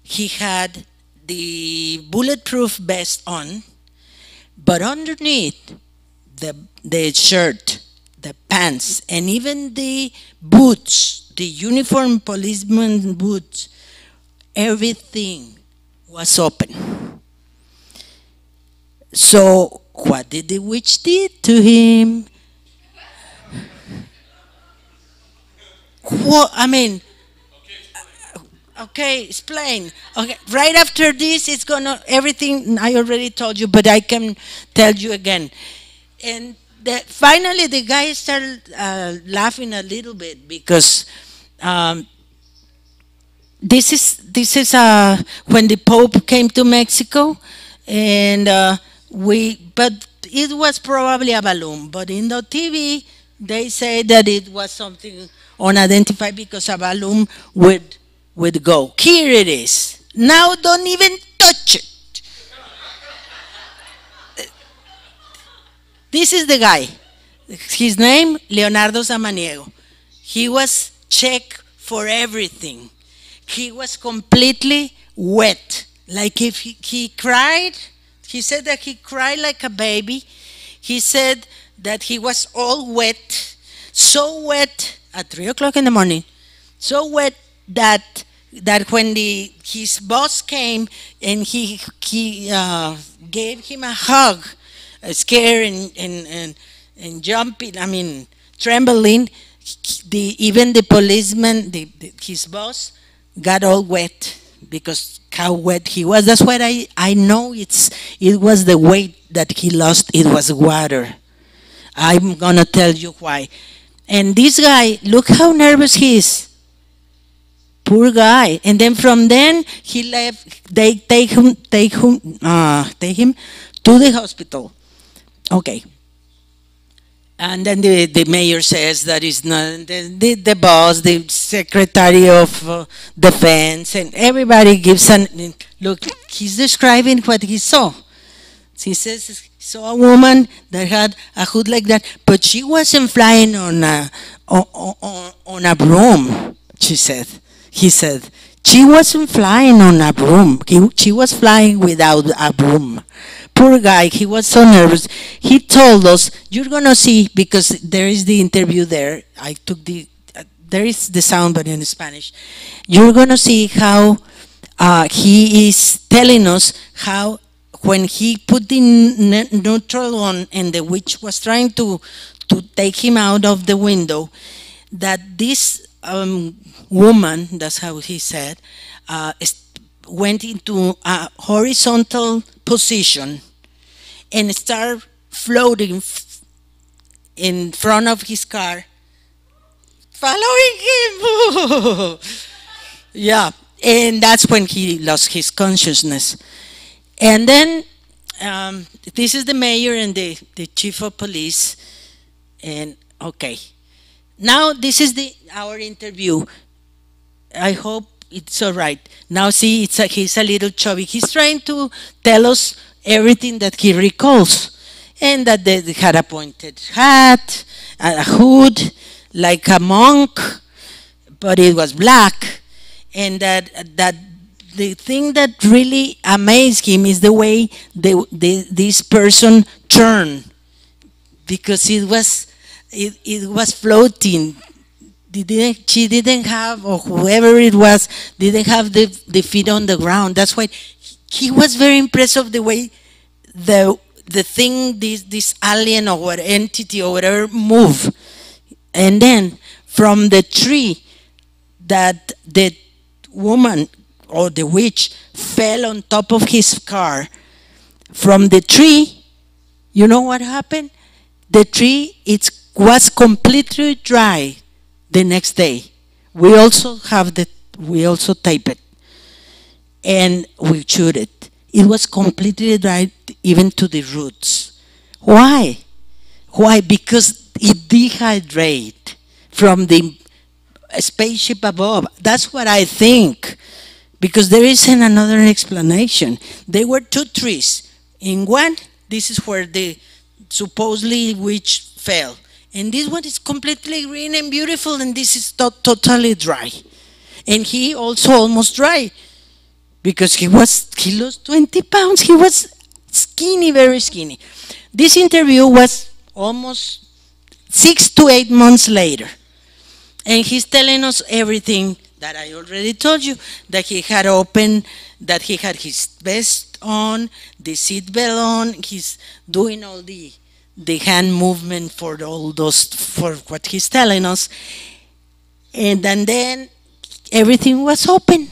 He had the bulletproof vest on, but underneath the shirt, the pants, and even the boots, the uniform policeman boots, everything was open. So what did the witch did to him? What, I mean, okay, explain. Okay, right after this, it's gonna, everything I already told you, but I can tell you again. And finally, the guy started laughing a little bit because this is when the Pope came to Mexico, and but it was probably a balloon. But in the TV, they say that it was something unidentified because a balloon would go. Here it is. Now don't even touch it. This is the guy. His name, Leonardo Samaniego. He was checked for everything. He was completely wet. Like if he cried, he said that he cried like a baby. He said that he was all wet, so wet at 3 o'clock in the morning, so wet that when his boss came and he gave him a hug, scared and jumping, I mean trembling, even the policeman, his boss, got all wet because how wet he was. That's why I know it was the weight that he lost. It was water. I'm gonna tell you why. And this guy, look how nervous he is. Poor guy. And then from then he left. They take him to the hospital. Okay. And then the mayor says that is not the boss, the secretary of defense, and everybody gives an look. He's describing what he saw. He says he saw a woman that had a hood like that, but she wasn't flying on a broom. She said. He said she wasn't flying on a broom. She was flying without a broom. Poor guy, he was so nervous. He told us, you're going to see, because there is the interview there. I took there is the sound, but in Spanish. You're going to see how he is telling us how when he put the neutral on and the witch was trying to take him out of the window, that this woman, that's how he said, went into a horizontal position and started floating in front of his car, following him. Yeah, And that's when he lost his consciousness. And then this is the mayor and the chief of police. And okay, now this is our interview. I hope it's all right. Now see, he's a little chubby. He's trying to tell us everything that he recalls. And that they had a pointed hat, a hood, like a monk, but it was black. And that the thing that really amazed him is the way this person turned, because it was floating. She didn't have, or whoever it was, didn't have the feet on the ground. That's why he was very impressed of the way the thing, this alien or what entity or whatever, move. And then from the tree that the woman or the witch fell on top of his car, from the tree, you know what happened? The tree, it was completely dry the next day. We also tape it and we shoot it. It was completely dry even to the roots. Why? Why? Because it dehydrated from the spaceship above. That's what I think. Because there isn't another explanation. There were two trees. In one, this is where the supposedly witch fell. And this one is completely green and beautiful, and this is totally dry. And he also almost dry. Because he lost 20 pounds. He was skinny, very skinny. This interview was almost 6 to 8 months later. And he's telling us everything that I already told you, that he had opened, that he had his vest on, the seat belt on, he's doing all the hand movement for all those, for what he's telling us. And then everything was open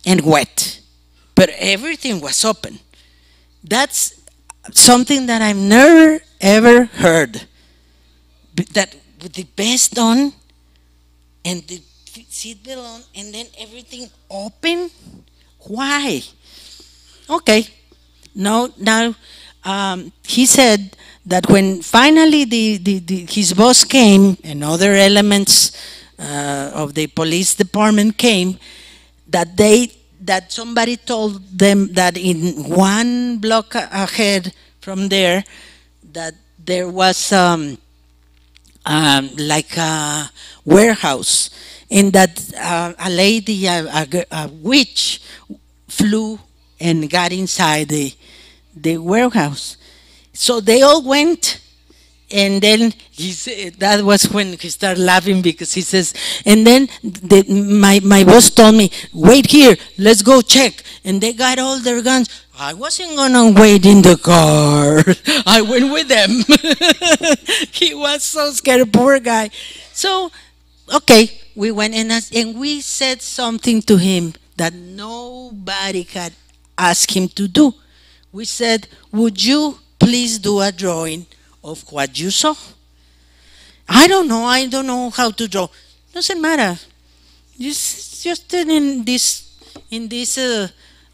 and wet, but everything was open. That's something that I've never ever heard. That with the vest on and the seatbelt on and then everything open. Why? Okay. Now he said that when finally his boss came and other elements of the police department came, that somebody told them that in one block ahead from there, that there was like a warehouse, and that a lady, a witch, flew and got inside the warehouse. So they all went. And then he said, that was when he started laughing, because he says, and then my boss told me, wait here, let's go check. And they got all their guns. I wasn't gonna wait in the car. I went with them. He was so scared, poor guy. So, okay, we went and we said something to him that nobody had asked him to do. We said, would you please do a drawing of what you saw? I don't know how to draw. Doesn't matter. Just in this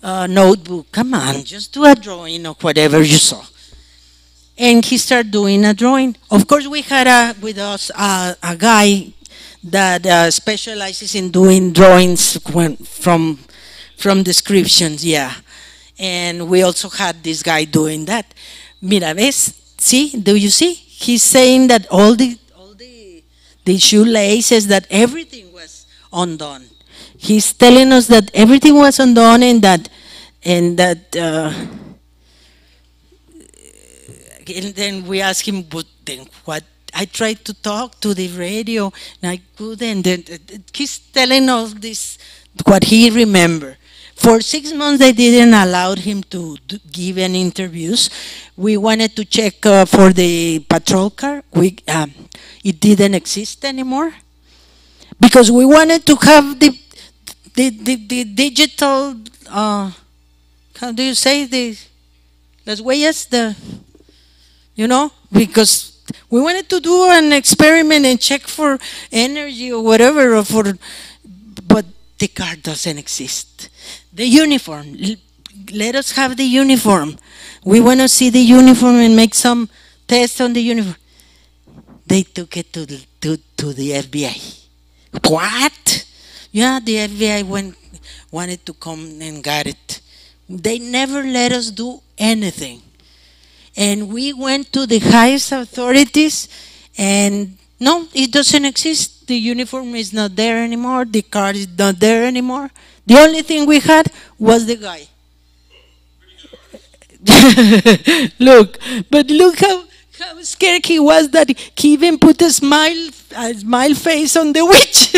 notebook. Come on, just do a drawing of whatever you saw. And he started doing a drawing. Of course, we had with us a guy that specializes in doing drawings from descriptions. Yeah, and we also had this guy doing that. Mira, ves? See, do you see? He's saying that all the shoelaces, that everything was undone. He's telling us that everything was undone, and then we asked him, but then what? I tried to talk to the radio and I couldn't. He's telling us this, what he remembered. For 6 months, they didn't allow him to give any interviews. We wanted to check for the patrol car. It didn't exist anymore, because we wanted to have the digital. How do you say las huellas? Because we wanted to do an experiment and check for energy or whatever, but the car doesn't exist. The uniform, let us have the uniform. We want to see the uniform and make some tests on the uniform. They took it to the FBI. What? Yeah, the FBI wanted to come and got it. They never let us do anything. And we went to the highest authorities, and no, it doesn't exist. The uniform is not there anymore. The car is not there anymore. The only thing we had was the guy. Look, but look how scared he was that he even put a smile face on the witch.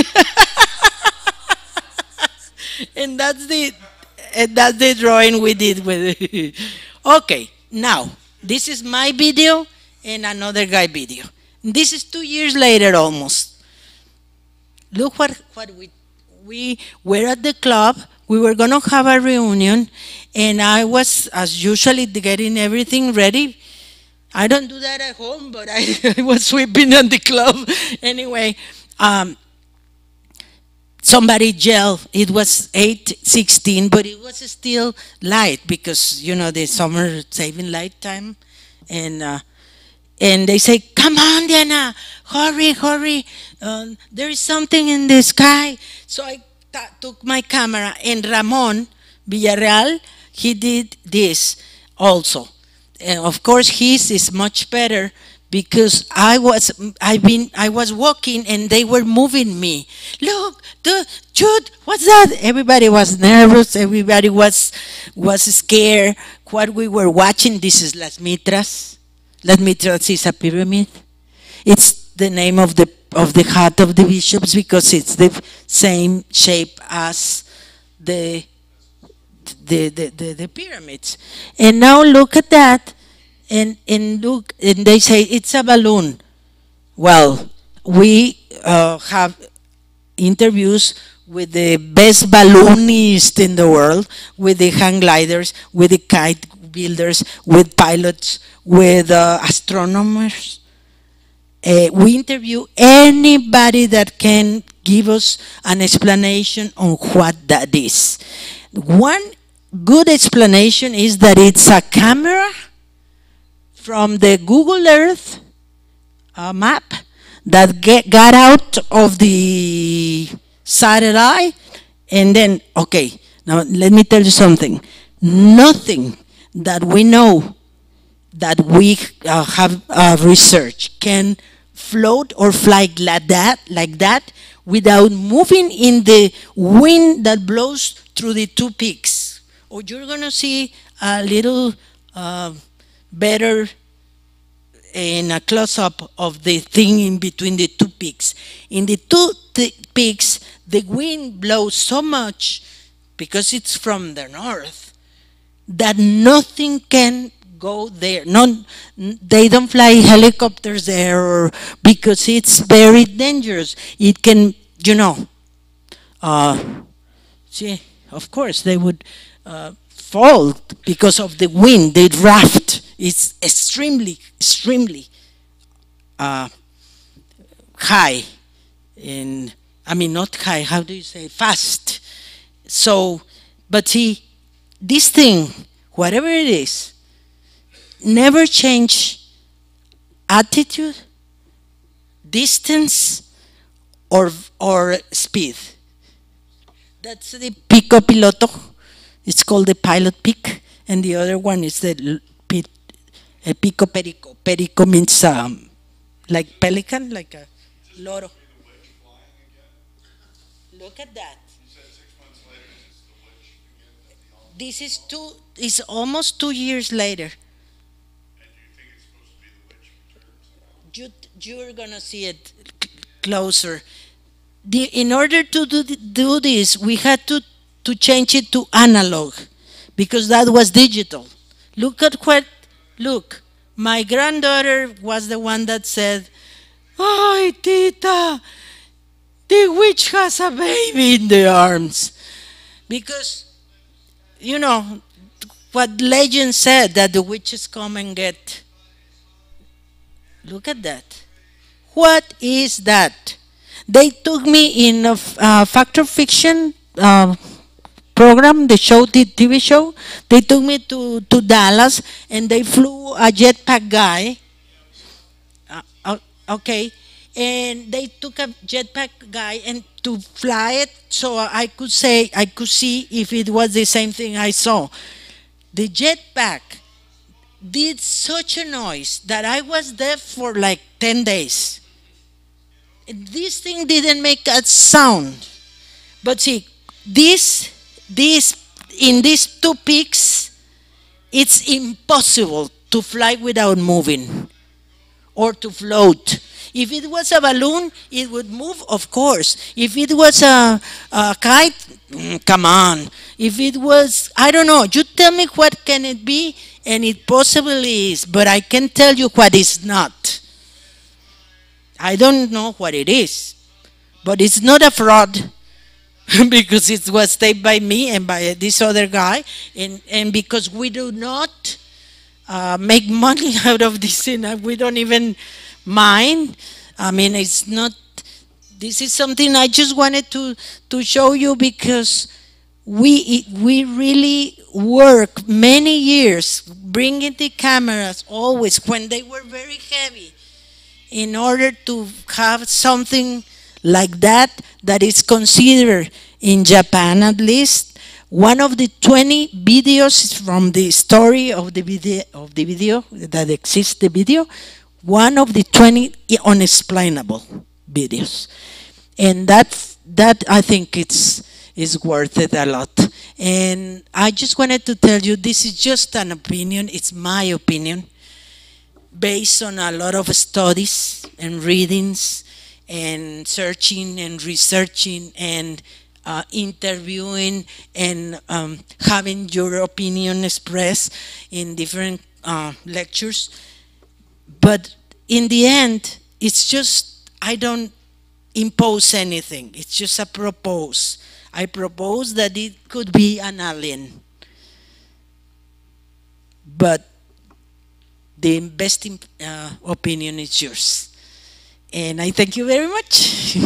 and that's the drawing we did with it. Okay, now this is my video and another guy video. This is 2 years later almost. Look what we were at the club. We were gonna have a reunion, and I was, as usually, getting everything ready. I don't do that at home, but I was sweeping in the club. Anyway, somebody yelled. It was 8:16, but it was still light because, you know, the summer saving light time. And they say, come on, Diana, hurry, hurry. There is something in the sky. So I took my camera, and Ramon Villarreal, he did this also. And of course, his is much better because I was walking and they were moving me. Look, Jude, what's that? Everybody was nervous. Everybody was scared. What we were watching, this is Las Mitras. Las Mitras is a pyramid. It's the name of the hat of the bishops because it's the same shape as the pyramids. And now look at that, and look, and they say it's a balloon. Well, we have interviews with the best balloonists in the world, with the hang gliders, with the kite builders, with pilots, with astronomers. We interview anybody that can give us an explanation on what that is. One good explanation is that it's a camera from the Google Earth map that got out of the satellite, and then, okay, now let me tell you something. Nothing that we know that we have researched can float or fly like that without moving in the wind that blows through the two peaks. Or you're going to see a little better in a close-up of the thing in between the two peaks. In the two peaks, the wind blows so much because it's from the north that nothing can go there. They don't fly helicopters there, or because it's very dangerous. It can, you know, see, of course they would fall because of the wind. The draft is extremely high. I mean, not high, how do you say, fast. So, but see, this thing, whatever it is, never change attitude, distance, or speed. That's the pico piloto. It's called the pilot peak, and the other one is the pico perico. Perico means like pelican, like a loro. Look at that. This is almost 2 years later. You're gonna see it closer. In order to do this, we had to change it to analog, because that was digital. Look at look, my granddaughter was the one that said, "Oh, Tita, the witch has a baby in the arms." Because, you know, what legend said, that the witches come and get. Look at that. What is that? They took me in a fact or fiction program, the show, the TV show. They took me to Dallas, and they flew a jetpack guy. Okay, and they took a jetpack guy and to fly it, so I could see if it was the same thing I saw. The jetpack did such a noise that I was deaf for like 10 days. This thing didn't make a sound. But see, this in these two peaks, it's impossible to fly without moving or to float. If it was a balloon, it would move, of course. If it was a kite, come on. If it was, I don't know, you tell me what can it be, and it possibly is, but I can tell you what it's not. I don't know what it is, but it's not a fraud because it was taped by me and by this other guy, and because we do not make money out of this, and we don't even mind. I mean, it's not. This is something I just wanted to show you because we really work many years bringing the cameras always when they were very heavy in order to have something like that that is considered in Japan at least one of the 20 videos from the story of the video that exists, the video, one of the 20 unexplainable videos, and that I think is worth it a lot. And I just wanted to tell you this is just an opinion. It's my opinion based on a lot of studies and readings and searching and researching and interviewing and having your opinion expressed in different lectures. But in the end, it's just, I don't impose anything. It's just a propose. I propose that it could be an alien. But the best opinion is yours. And I thank you very much.